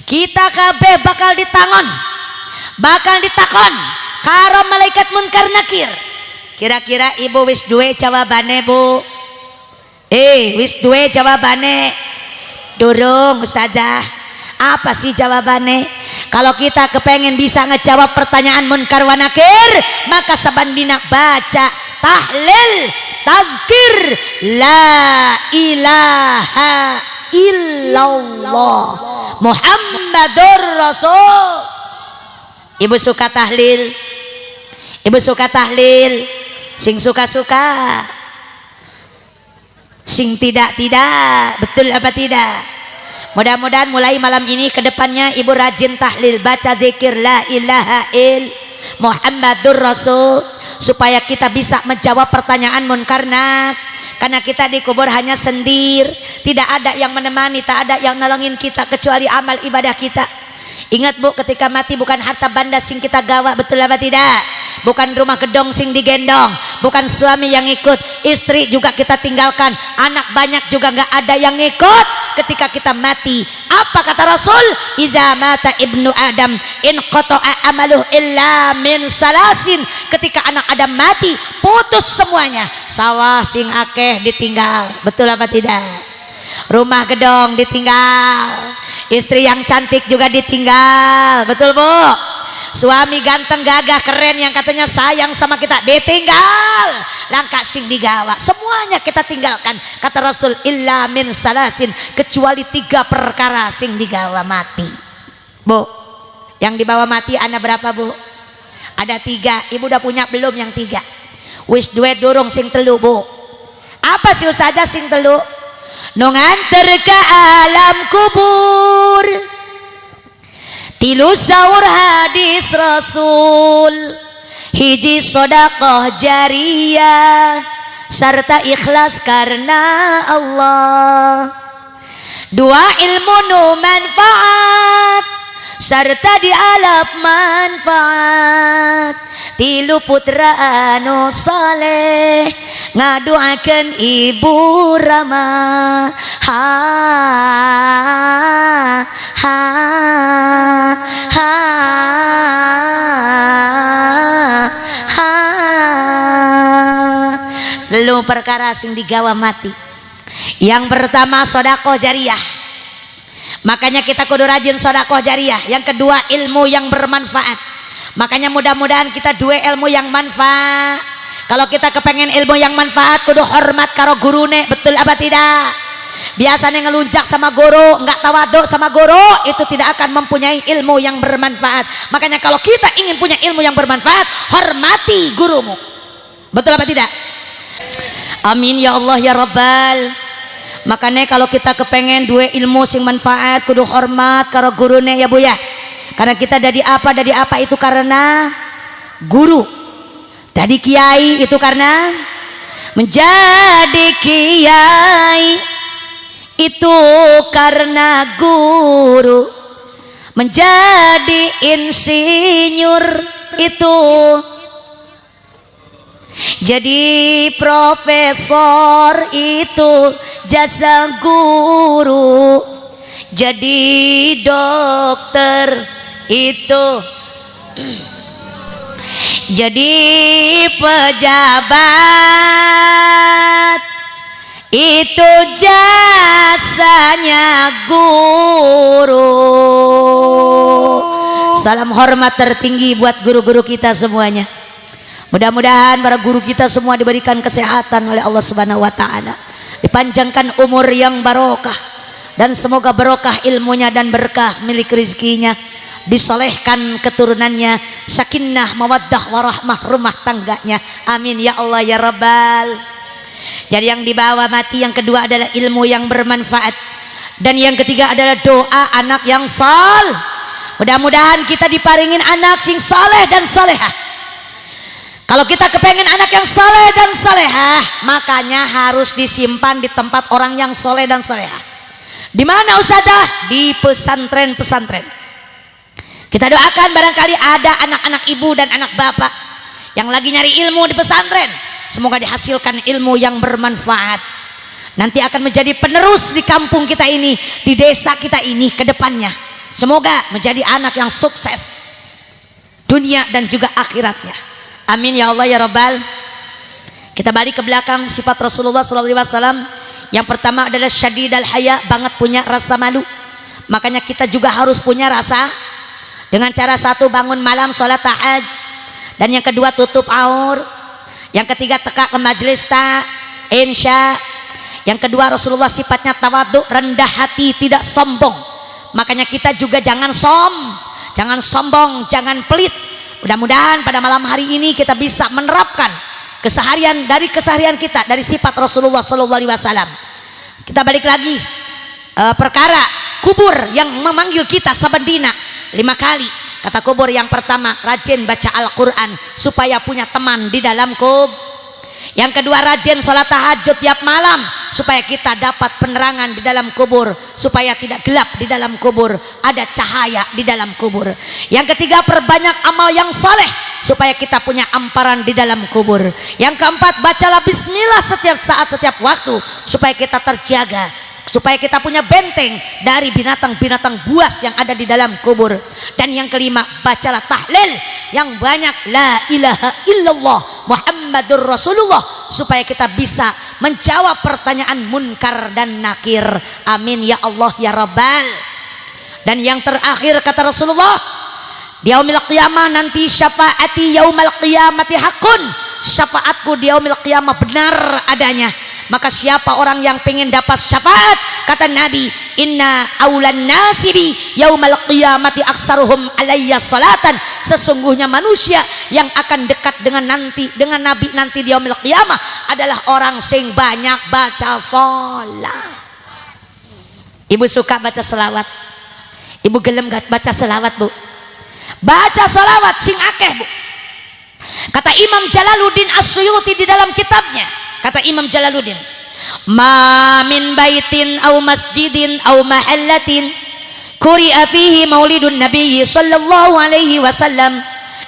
Kita kabeh bakal ditangon, bakal ditakon karo malaikat munkar nakir. Kira-kira ibu wis duwe jawabane bu? Wis duwe jawabane? Durung ustazah. Apa sih jawabannya? Kalau kita kepengen bisa ngejawab pertanyaan munkar wa nakir, maka sabandina baca tahlil tazkir la ilaha illallah Muhammadur Rasul. Ibu suka tahlil? Ibu suka tahlil? Sing suka-suka, sing tidak-tidak, betul apa tidak? Mudah-mudahan mulai malam ini ke depannya ibu rajin tahlil, baca zikir la ilaha il Muhammadur Rasul, supaya kita bisa menjawab pertanyaan munkarnak. Karena kita dikubur hanya sendir, tidak ada yang menemani, tak ada yang nolongin kita kecuali amal ibadah kita. Ingat bu, ketika mati bukan harta benda sing kita gawa, betul apa tidak? Bukan rumah gedong sing digendong, bukan suami yang ikut, istri juga kita tinggalkan, anak banyak juga nggak ada yang ikut ketika kita mati. Apa kata Rasul? Iza mata ibnu Adam in qata'a amaluh illa min salasin. Ketika anak Adam mati, putus semuanya. Sawah sing akeh ditinggal, betul apa tidak? Rumah gedong ditinggal, istri yang cantik juga ditinggal, betul bu? Suami ganteng gagah keren yang katanya sayang sama kita ditinggal, langkah sing digawa, semuanya kita tinggalkan. Kata Rasul illa min salasin, kecuali 3 perkara sing digawa mati. Bu, yang dibawa mati ada berapa bu? Ada 3. Ibu udah punya belum yang 3? Wis duwe durung sing telu bu? Apa sih ustazah sing telu? Nu nganter ke alam kubur, tilu sahur hadis Rasul, hiji sedekah jariyah, serta ikhlas karena Allah, 2 ilmu nu manfaat, serta dialap manfaat, 3 putra anu saleh, ngaduakeun ibu Rama. Ha ha ha ha. Lu perkara sing digawa mati. Yang pertama sedekah jariyah, makanya kita kudu rajin sedekah jariyah. Yang kedua ilmu yang bermanfaat, makanya mudah-mudahan kita 2 ilmu yang manfaat. Kalau kita kepengen ilmu yang manfaat kudu hormat karo gurune, betul apa tidak? Biasanya ngelunjak sama guru, nggak tawaduk sama guru, itu tidak akan mempunyai ilmu yang bermanfaat. Makanya kalau kita ingin punya ilmu yang bermanfaat, hormati gurumu, betul apa tidak? Amin ya Allah ya Rabbal. Makanya kalau kita kepengen 2 ilmu sing manfaat kudu hormat karo gurune ya bu ya. Karena kita dari apa itu karena guru. Tadi kiai itu karena menjadi kiai, itu karena guru. Menjadi insinyur itu, jadi profesor itu jasa guru. Jadi dokter itu, jadi pejabat itu jasanya guru. Salam hormat tertinggi buat guru-guru kita semuanya. Mudah-mudahan para guru kita semua diberikan kesehatan oleh Allah Subhanahu wa taala, dipanjangkan umur yang barokah, dan semoga barokah ilmunya dan berkah milik rezekinya, disolehkan keturunannya, sakinah mawaddah warahmah rumah tangganya. Amin ya Allah ya Rabbal. Jadi yang dibawa mati yang kedua adalah ilmu yang bermanfaat, dan yang ketiga adalah doa anak yang saleh. Mudah-mudahan kita diparingin anak sing saleh dan salehah. Kalau kita kepengen anak yang saleh dan salehah, makanya harus disimpan di tempat orang yang saleh dan salehah. Di mana ustazah? Di pesantren-pesantren. Kita doakan barangkali ada anak-anak ibu dan anak bapak yang lagi nyari ilmu di pesantren, semoga dihasilkan ilmu yang bermanfaat. Nanti akan menjadi penerus di kampung kita ini, di desa kita ini ke depannya. Semoga menjadi anak yang sukses dunia dan juga akhiratnya. Amin ya Allah ya Rabbal. Kita balik ke belakang sifat Rasulullah SAW. Yang pertama adalah syadidal haya, banget punya rasa malu. Makanya kita juga harus punya rasa, dengan cara satu bangun malam sholat tahajud, dan yang kedua tutup aur, yang ketiga teka ke majelis insya. Yang kedua Rasulullah sifatnya tawadhu, rendah hati, tidak sombong. Makanya kita juga jangan sombong, jangan pelit. Mudah-mudahan pada malam hari ini kita bisa menerapkan keseharian kita dari sifat Rasulullah SAW. Kita balik lagi perkara kubur yang memanggil kita saban dina 5 kali. Kata kubur yang pertama, rajin baca Al-Quran supaya punya teman di dalam kubur. Yang kedua, rajin sholat tahajud tiap malam supaya kita dapat penerangan di dalam kubur, supaya tidak gelap di dalam kubur, ada cahaya di dalam kubur. Yang ketiga, perbanyak amal yang saleh supaya kita punya amparan di dalam kubur. Yang keempat, bacalah bismillah setiap saat, setiap waktu supaya kita terjaga, supaya kita punya benteng dari binatang-binatang buas yang ada di dalam kubur. Dan yang kelima, bacalah tahlil yang banyak, la ilaha illallah Muhammadur Rasulullah, supaya kita bisa menjawab pertanyaan munkar dan nakir. Amin ya Allah ya Rabbal. Dan yang terakhir kata Rasulullah, di yaumil qiyamah nanti, syafaati yaumal qiyamati hakun, syafaatku di yaumil qiyamah benar adanya. Maka siapa orang yang pengen dapat syafaat, kata Nabi, inna aulan nasibi yaumal qiyamati aksaruhum alayya salatan, sesungguhnya manusia yang akan dekat dengan Nabi nanti di yaumil qiyamah adalah orang sing banyak baca sholat. Ibu suka baca selawat? Ibu gelem gak baca selawat, Bu? Baca selawat sing akeh, Bu. Kata Imam Jalaluddin As-Suyuti di dalam kitabnya, kata Imam Jalaluddin, ma min baitin au masjidin au mahallatin quri'a fihi maulidun nabiyyi sallallahu alaihi wasallam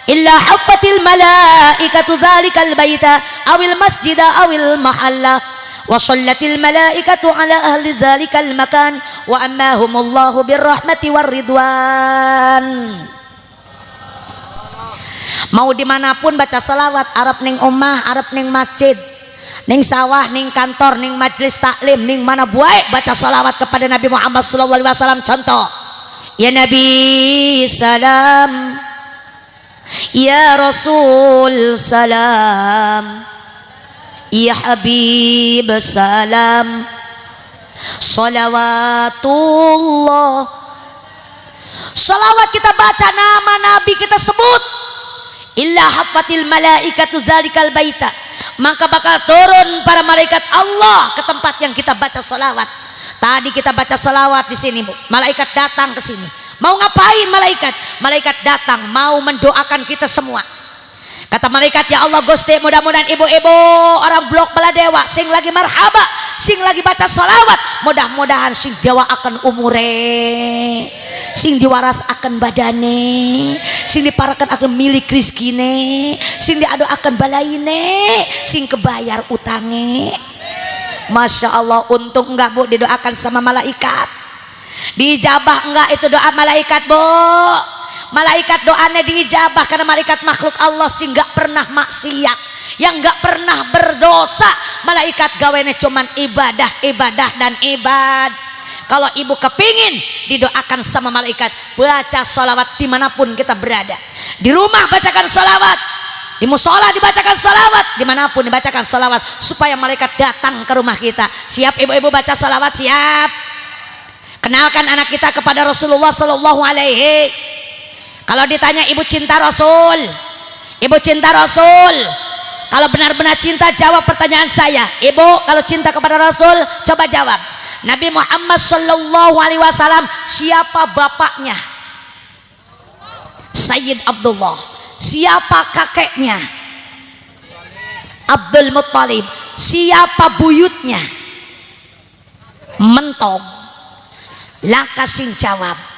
illa haffatil malaikatu dzalikal baita awil masjida awil mahalla wa shallatil malaikatu ala ahli dzalikal makan wa ammahumullahu birrahmati warridwan. Mau dimanapun baca salawat, Arab ning omah, Arab ning masjid, ning sawah, ning kantor, ning majlis taklim, ning mana buai, baca salawat kepada Nabi Muhammad SAW. Contoh, ya Nabi salam, ya Rasul salam, ya Habib salam, salawatullah. Salawat kita baca, nama Nabi kita sebut, illa hafatil malaikatu dzalikal baita, maka bakal turun para malaikat Allah ke tempat yang kita baca salawat. Tadi kita baca salawat di sini, Bu, malaikat datang ke sini. Mau ngapain malaikat? Malaikat datang mau mendoakan kita semua. Kata malaikat, ya Allah Gusti, mudah-mudahan ibu-ibu orang blok Baladewa sing lagi marhaba, sing lagi baca salawat, mudah-mudahan sing dewa akan umure, sing diwaras akan badane, sing diparakan akan milik rizkine, sing diado akan balaine, sing kebayar utange. Masya Allah, untung enggak, Bu, didoakan sama malaikat. Diijabah enggak itu doa malaikat, Bu? Malaikat doanya diijabah karena malaikat makhluk Allah sih nggak pernah maksiat, yang nggak pernah berdosa. Malaikat gawene cuman ibadah, ibadah dan ibad. Kalau ibu kepingin didoakan sama malaikat, baca sholawat dimanapun kita berada. Di rumah bacakan sholawat, di musola dibacakan sholawat, dimanapun dibacakan sholawat, supaya malaikat datang ke rumah kita. Siap ibu-ibu baca sholawat? Siap. Kenalkan anak kita kepada Rasulullah Sallallahu Alaihi. Kalau ditanya ibu cinta Rasul, ibu cinta Rasul, kalau benar-benar cinta jawab pertanyaan saya. Ibu kalau cinta kepada Rasul coba jawab. Nabi Muhammad Sallallahu Alaihi Wasallam siapa bapaknya? Sayyid Abdullah. Siapa kakeknya? Abdul Muttalib. Siapa buyutnya? Mentong. Laka sing jawab.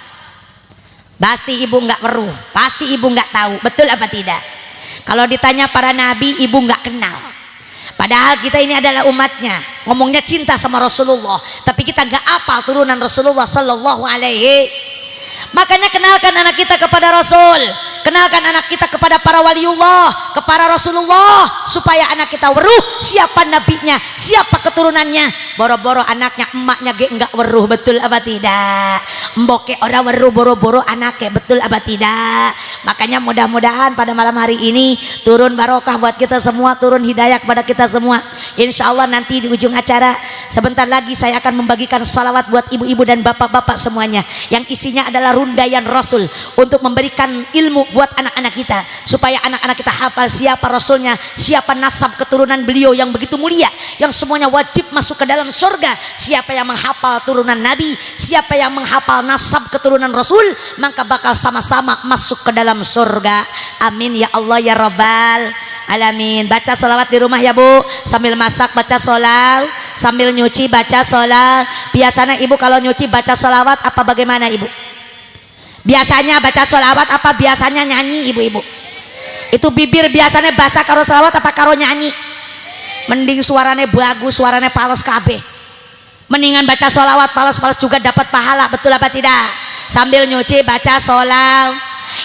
Pasti ibu nggak weruh, pasti ibu nggak tahu, betul apa tidak? Kalau ditanya para nabi, ibu nggak kenal. Padahal kita ini adalah umatnya, ngomongnya cinta sama Rasulullah, tapi kita nggak apal turunan Rasulullah Sallallahu Alaihi. Makanya kenalkan anak kita kepada Rasul, kenalkan anak kita kepada para waliullah, kepada Rasulullah, supaya anak kita weruh siapa nabinya, siapa keturunannya. Boro-boro anaknya emaknya ge enggak weruh, betul apa tidak? Mboke ora weruh boro-boro anaknya, betul apa tidak? Makanya mudah-mudahan pada malam hari ini turun barokah buat kita semua, turun hidayah kepada kita semua. Insya Allah nanti di ujung acara sebentar lagi saya akan membagikan salawat buat ibu-ibu dan bapak-bapak semuanya, yang isinya adalah rundaian Rasul untuk memberikan ilmu buat anak-anak kita, supaya anak-anak kita hafal siapa rasulnya, siapa nasab keturunan beliau yang begitu mulia, yang semuanya wajib masuk ke dalam surga. Siapa yang menghafal turunan Nabi, siapa yang menghafal nasab keturunan Rasul, maka bakal sama-sama masuk ke dalam surga. Amin ya Allah ya Rabbal alamin. Baca salawat di rumah ya Bu, sambil masak baca sholawat, sambil nyuci baca sholawat. Biasanya ibu kalau nyuci baca sholawat apa bagaimana ibu? Biasanya baca sholawat apa biasanya nyanyi ibu-ibu? Itu bibir biasanya basah karo sholawat apa karo nyanyi? Mending suaranya bagus, suaranya palos kabeh. Mendingan baca sholawat palos-palos juga dapat pahala, betul apa tidak? Sambil nyuci baca sholawat.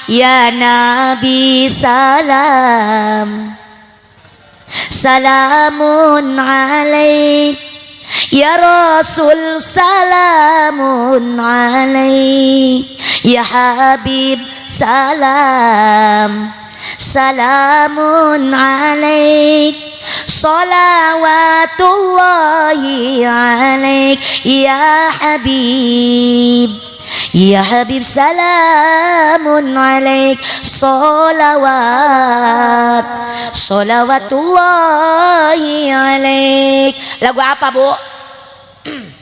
Ya Nabi salam, salamun alaik. Ya Rasul salamun alaik. Ya Habib salam, salamun alaik. Salawatullahi alaik. Ya Habib, ya Habib salamun alaik. Salawat, salawatullahi alaik. Lagu apa Bu?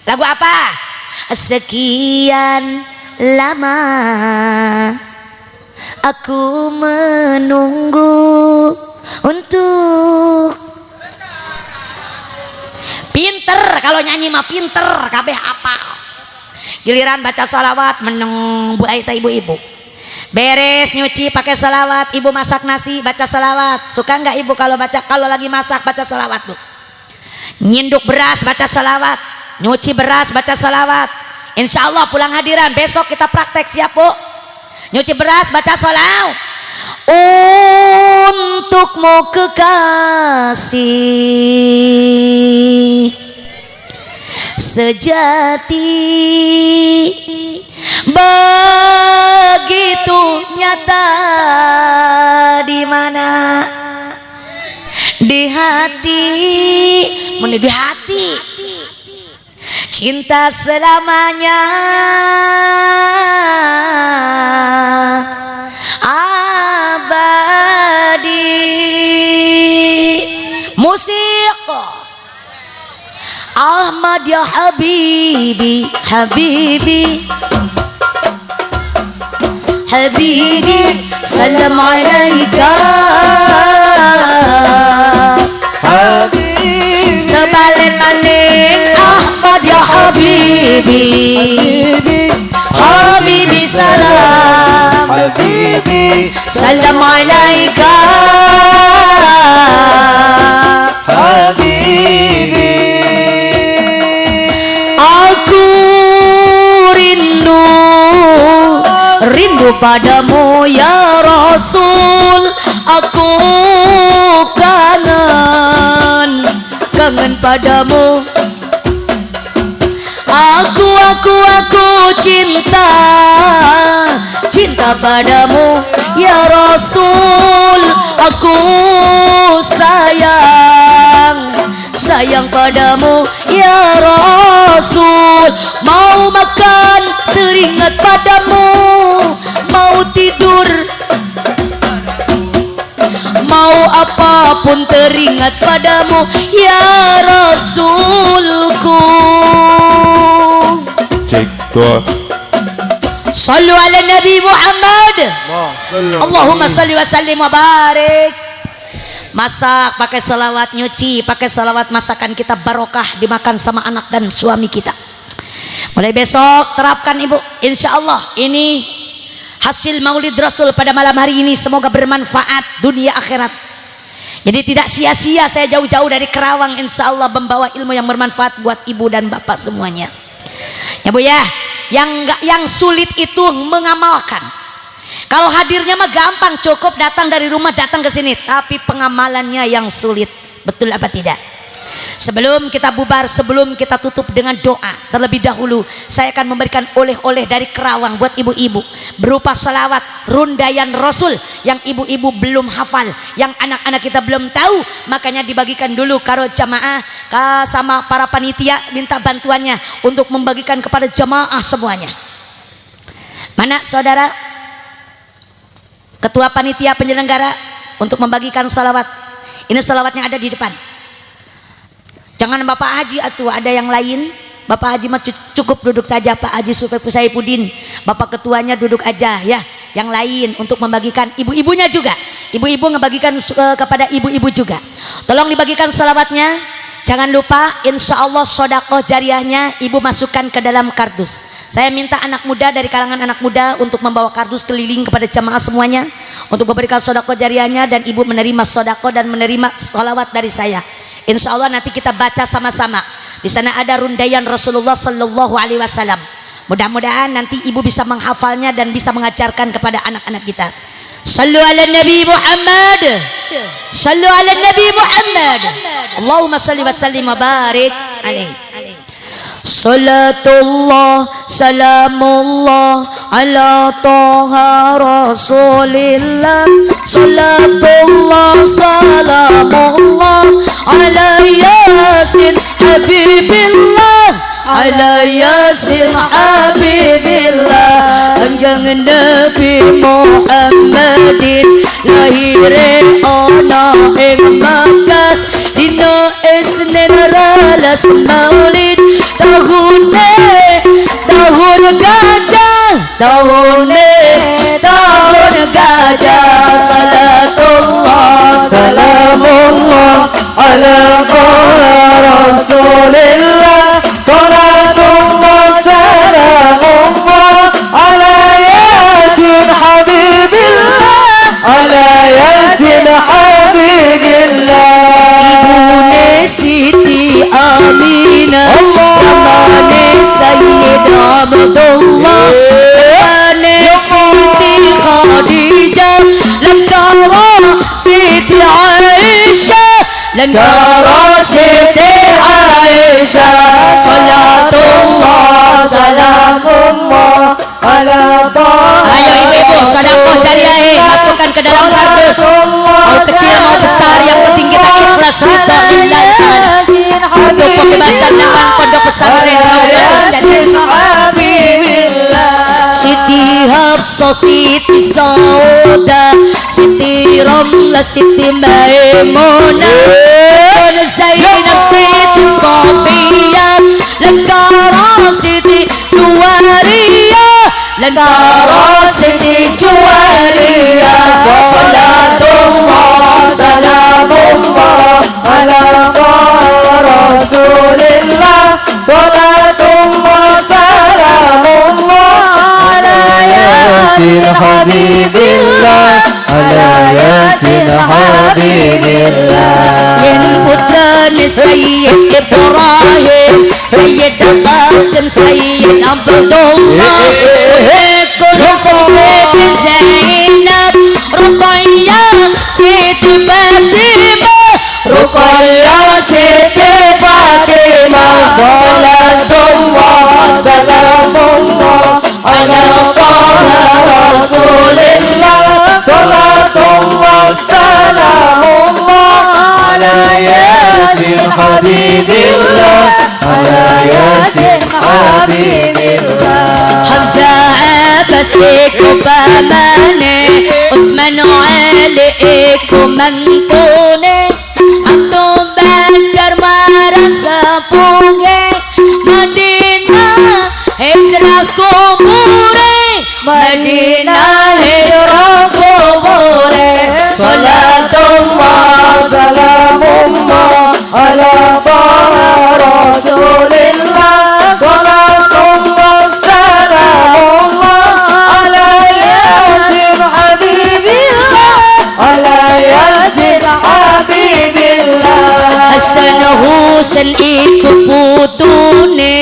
Lagu apa? Sekian lama aku menunggu untuk pinter. Kalau nyanyi mah pinter kabeh hafal. Giliran baca sholawat meneng Bu Aita ibu-ibu. Beres nyuci pakai sholawat, ibu masak nasi baca sholawat. Suka nggak ibu kalau lagi masak baca sholawat Bu? Nyinduk beras baca sholawat, nyuci beras baca sholawat. Insya Allah pulang hadiran besok kita praktek, siap Bu? Nyuci beras baca sholawat. Untukmu kekasih sejati begitu nyata, di mana? Di hati, mana di hati. Cinta selamanya abadi. Musik Ahmad ya Habibi, Habibi, Habibi, salam alaika. Habibi, Sebalik maning Ahmad ya Habibi, Habibi salam, Habibi, salam alaika. Habibi. Aku rindu, rindu padamu ya Rasul. Aku kangen, kangen padamu. Aku cinta, cinta padamu ya Rasul. Aku sayang, sayang padamu ya Rasul. Mau makan teringat padamu, mau tidur, mau apapun teringat padamu ya Rasulku. Cek dua. Sallu ala Nabi Muhammad. Allahumma salli wa sallim wa barik. Masak pakai salawat, nyuci pakai salawat, masakan kita barokah dimakan sama anak dan suami kita. Mulai besok terapkan ibu, insya Allah. Ini hasil maulid Rasul pada malam hari ini, semoga bermanfaat dunia akhirat. Jadi tidak sia-sia saya jauh-jauh dari Kerawang, insya Allah membawa ilmu yang bermanfaat buat ibu dan bapak semuanya. Ya Bu ya, yang sulit itu mengamalkan. Kalau hadirnya mah gampang, cukup datang dari rumah datang ke sini, tapi pengamalannya yang sulit. Betul apa tidak? Sebelum kita bubar, sebelum kita tutup dengan doa, terlebih dahulu saya akan memberikan oleh-oleh dari Kerawang buat ibu-ibu berupa salawat rundayan Rasul yang ibu-ibu belum hafal, yang anak-anak kita belum tahu, makanya dibagikan dulu karo jamaah sama para panitia, minta bantuannya untuk membagikan kepada jamaah semuanya. Mana saudara? ketua panitia penyelenggara untuk membagikan salawat. Ini salawatnya ada di depan. Jangan Bapak Haji atau ada yang lain. Bapak Haji mah cukup duduk saja. Pak Haji Saipudin, Bapak ketuanya duduk aja ya. Yang lain untuk membagikan, ibu-ibunya juga. Ibu-ibu ngebagikan kepada ibu-ibu juga. Tolong dibagikan salawatnya. Jangan lupa, insya Allah sodakoh jariahnya ibu masukkan ke dalam kardus. Saya minta anak muda dari kalangan anak muda untuk membawa kardus keliling kepada jamaah semuanya untuk memberikan sodakoh jariahnya, dan ibu menerima sodakoh dan menerima salawat dari saya. Insya Allah nanti kita baca sama-sama. Di sana ada rundaian Rasulullah Sallallahu Alaihi Wasallam. Mudah-mudahan nanti ibu bisa menghafalnya dan bisa mengajarkan kepada anak-anak kita. Sallu ala Nabi Muhammad. Sallu ala Nabi Muhammad. Allahumma salli wa sallim wa barik alaihi. Salatullah salamullah ala Taha Rasulillah. Salatullah salamullah ala Yasin Habibillah, ala Yasin Habibillah. Kanjeng Nabi Muhammadin lahire ana ing Makkah dina Isnin ralas Maulid. Tahun gajah, tahun gajah. Salatullah salamullah ala Rasulillah. Salatullah salamullah ala Yasin Habibillah, ala Yasin Habibillah. Ibune Siti Aminah, namane Sayyid Abdullah, namane Siti Khadijah, lengkara Siti Aisyah, lengkara Siti Aisyah. Salatullah salamullah ala Taha. Ayo ibu-ibu, sedekah jariah masukkan ke dalam kardus. Mau kecil mau besar, yang penting kita ikhlas ridha lillahi ta'ala. Untuk pembebasan dengan pondok pesantren Siti Hafsah, Siti Sauda, Siti Ramla, Siti Maimunah, Zainab, Siti Safiyah, lengkara Siti Juwariyah, lengkara Siti Juwariyah. Salatullah salamullah ala Rasulillah. Salatullah salamullah ala Yasin Habibillah, ala Yasin Habibillah. Yen putrane Sayyid Ibrahim, Sayyid Qasim, Sayyid Abdullah, Siti Zainab, Ruqayyah, Siti Fatimah, Ruqayyah, Siti Fatimah. Salatullah salamullah ala Taha Rasulillah. Salatullah salamullah ala Yasin Habibillah, ala Yasin Habibillah. Hamzah Abbas iku pamane, Utsman Ali iku mantune, Abdul Bakar marang sepuge, Madinah hijrah kubure, Madinah hijrah kubure. Salatullah salamullah ala Taha Rasulillah. Salatullah salamullah ala Yasin Habibillah, ala Yasin Habibillah. Hasan Husain iku putune,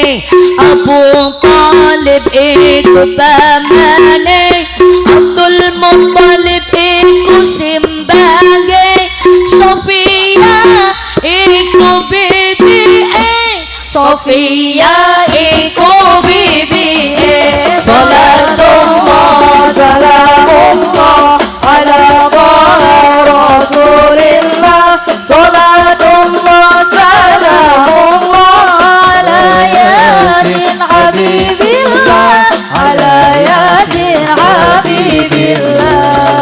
Abu Talib iku pamane, Abdul Muttalib iku simbage, Sofia iku bibie, Sofia iku bibie. Salatullah salamullah ala Taha Rasulillah. Salatullah salamullah ala Yasin Habibillah, ala Yasin Habibillah.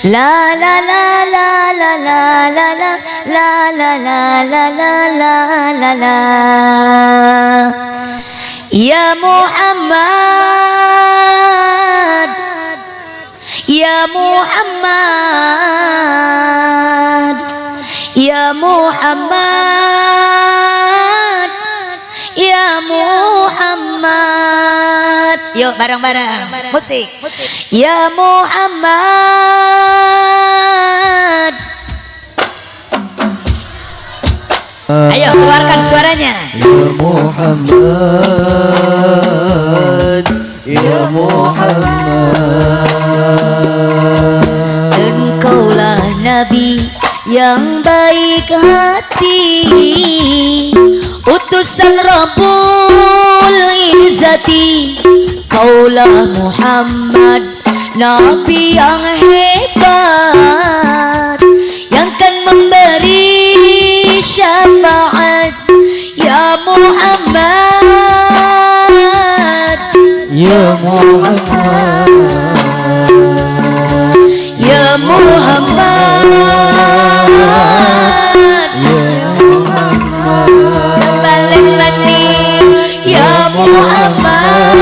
La la la la la la la la la la la la la la la. Ya Muhammad, ya Muhammad, ya Muhammad, ya Muhammad. Yuk bareng-bareng musik. Ya Muhammad. Ayo keluarkan suaranya. Ya Muhammad, ya Muhammad. Engkaulah Nabi yang baik hati, utusan Rabbul Izzati. Kaulah Muhammad, Nabi yang hebat, yang kan memberi syafaat. Ya Muhammad, Ya Muhammad, ya Muhammad, Ya Muhammad, sebalik maning. Ya Muhammad,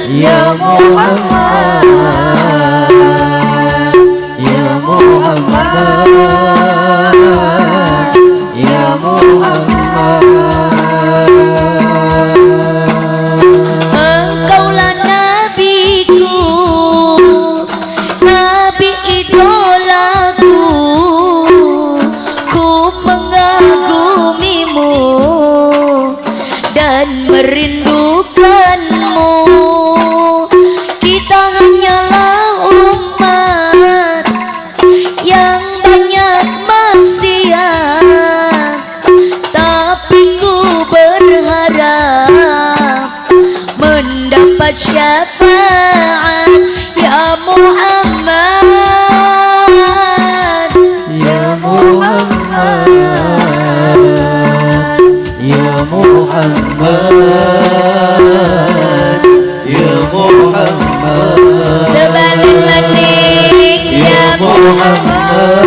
Ya Muhammad, Ya Muhammad, Ya Muhammad. engkaulah nabiku, nabi idolaku. Ku mengagumimu dan merindukanmu. Kita hanyalah umat yang banyak maksiat, tapi ku berharap mendapat syafaat. Ya Muhammad, Ya Muhammad, Ya Muhammad, Ya Muhammad, sebalik maning. Ya Muhammad,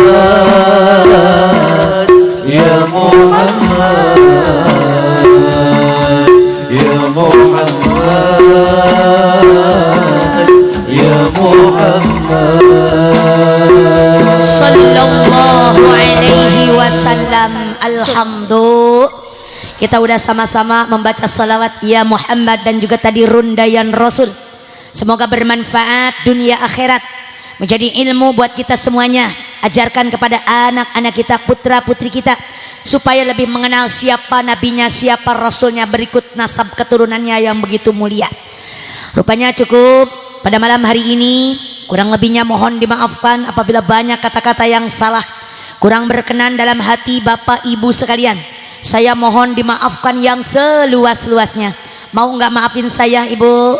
Ya Muhammad, Ya Muhammad, Ya Muhammad. sallallahu alaihi wasallam. Alhamdulillah, kita udah sama-sama membaca salawat ya Muhammad dan juga tadi rundaian Rasul. Semoga bermanfaat dunia akhirat, menjadi ilmu buat kita semuanya. Ajarkan kepada anak-anak kita, putra-putri kita, supaya lebih mengenal siapa nabinya, siapa rasulnya, berikut nasab keturunannya yang begitu mulia. Rupanya cukup pada malam hari ini. Kurang lebihnya mohon dimaafkan apabila banyak kata-kata yang salah, kurang berkenan dalam hati Bapak Ibu sekalian. Saya mohon dimaafkan yang seluas-luasnya. Mau nggak maafin saya Ibu?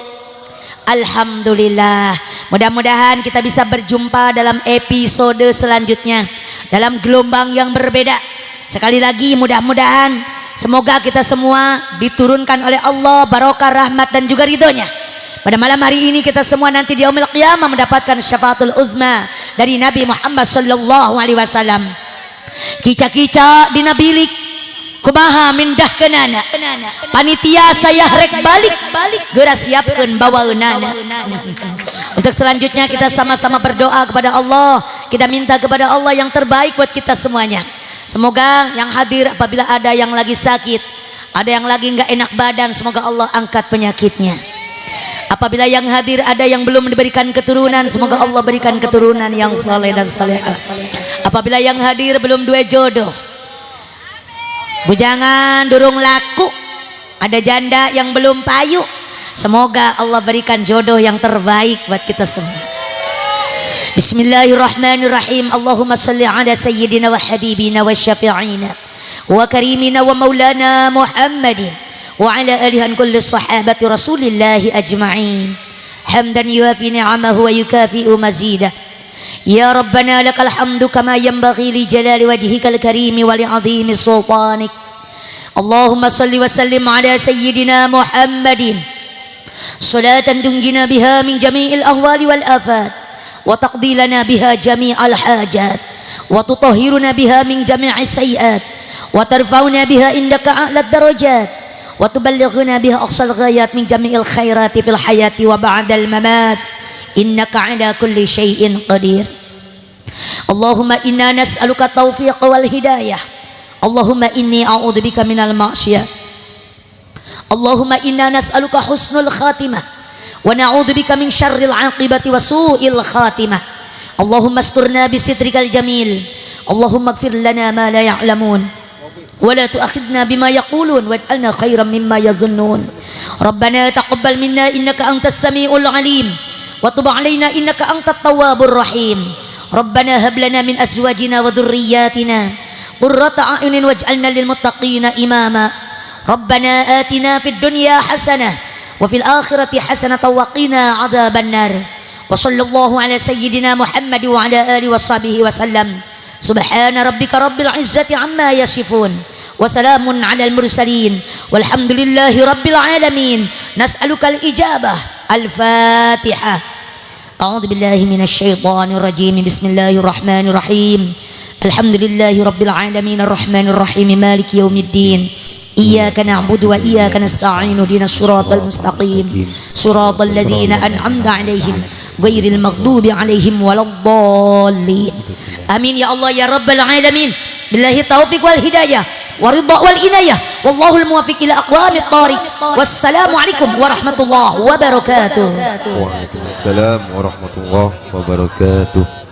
Alhamdulillah. Mudah-mudahan kita bisa berjumpa dalam episode selanjutnya, dalam gelombang yang berbeda. Sekali lagi mudah-mudahan semoga kita semua diturunkan oleh Allah barokah, rahmat dan juga ridhonya. Pada malam hari ini kita semua nanti di yaumil qiyamah mendapatkan syafaatul uzma dari Nabi Muhammad sallallahu alaihi wasallam. Kica-kica dina bilik kumaha mindah kenana, panitia saya rek balik geura siapkeun bawaeunana. Untuk selanjutnya kita sama-sama berdoa kepada Allah. Kita minta kepada Allah yang terbaik buat kita semuanya. Semoga yang hadir apabila ada yang lagi sakit, ada yang lagi nggak enak badan, semoga Allah angkat penyakitnya. Apabila yang hadir ada yang belum diberikan keturunan, semoga Allah berikan keturunan yang saleh dan salehah. Apabila yang hadir belum dua jodoh, bujangan durung laku, ada janda yang belum payu, semoga Allah berikan jodoh yang terbaik buat kita semua. Bismillahirrahmanirrahim. Allahumma salli ala sayyidina wa habibina wa syafi'ina wa karimina wa maulana Muhammadin wa ala alihi kulli sahabati rasulillahi ajma'in. Hamdan yuafi ni'amahu wa yukafi'u mazidah. Ya Rabbana lakal hamdu kama yanbaghi li jalali wajhikal karimi wa li 'azimi sultanik. Allahumma salli wa sallim ala sayyidina Muhammadin salatan tunjina biha min jami'il ahwali wal afat. وتقضي لنا بها جميع الحاجات وتطهرنا بها من جميع السيئات وترفعنا بها عندك أعلى الدرجات وتبلغنا بها أقصى الغايات من جميع الخيرات في الحياة وبعد الممات إنك على كل شيء قدير. اللهم إنا نسألك التوفيق والهداية. اللهم إني أعوذ بك من المعصية. اللهم إنا نسألك حسن الخاتمة ونعوذ بك من شر العاقبة وسوء الخاتمة. اللهم استرنا بسترك الجميل. اللهم اغفر لنا ما لا يعلمون ولا تؤاخذنا بما يقولون واجعلنا خيرا مما يظنون. ربنا تقبل منا إنك أنت السميع العليم وتب علينا إنك أنت التواب الرحيم. ربنا هب لنا من أزواجنا وذرياتنا قرة أعين واجعلنا للمتقين إماما. ربنا آتنا في الدنيا حسنة وفي الآخرة حسنة وقنا عذاب النار. وصلى الله على سيدنا محمد وعلى آله وصحبه وسلم. سبحان ربك رب العزة عما يصفون وسلام على المرسلين والحمد لله رب العالمين. نسألك الإجابة. الفاتحة. أعوذ بالله من الشيطان الرجيم. بسم الله الرحمن الرحيم. الحمد لله رب العالمين الرحمن الرحيم مالك يوم الدين. إياك نعبد وإياك نستعين اهدنا الصراط المستقيم صراط الذين أنعمت عليهم غير المغضوب عليهم ولا الضالين. آمين يا الله يا رب العالمين. بالله التوفيق والهداية والرضا والإناية والله الموفق إلى أقوام الطريق. والسلام عليكم ورحمة الله وبركاته. Waalaikumsalam warahmatullahi wabarakatuh.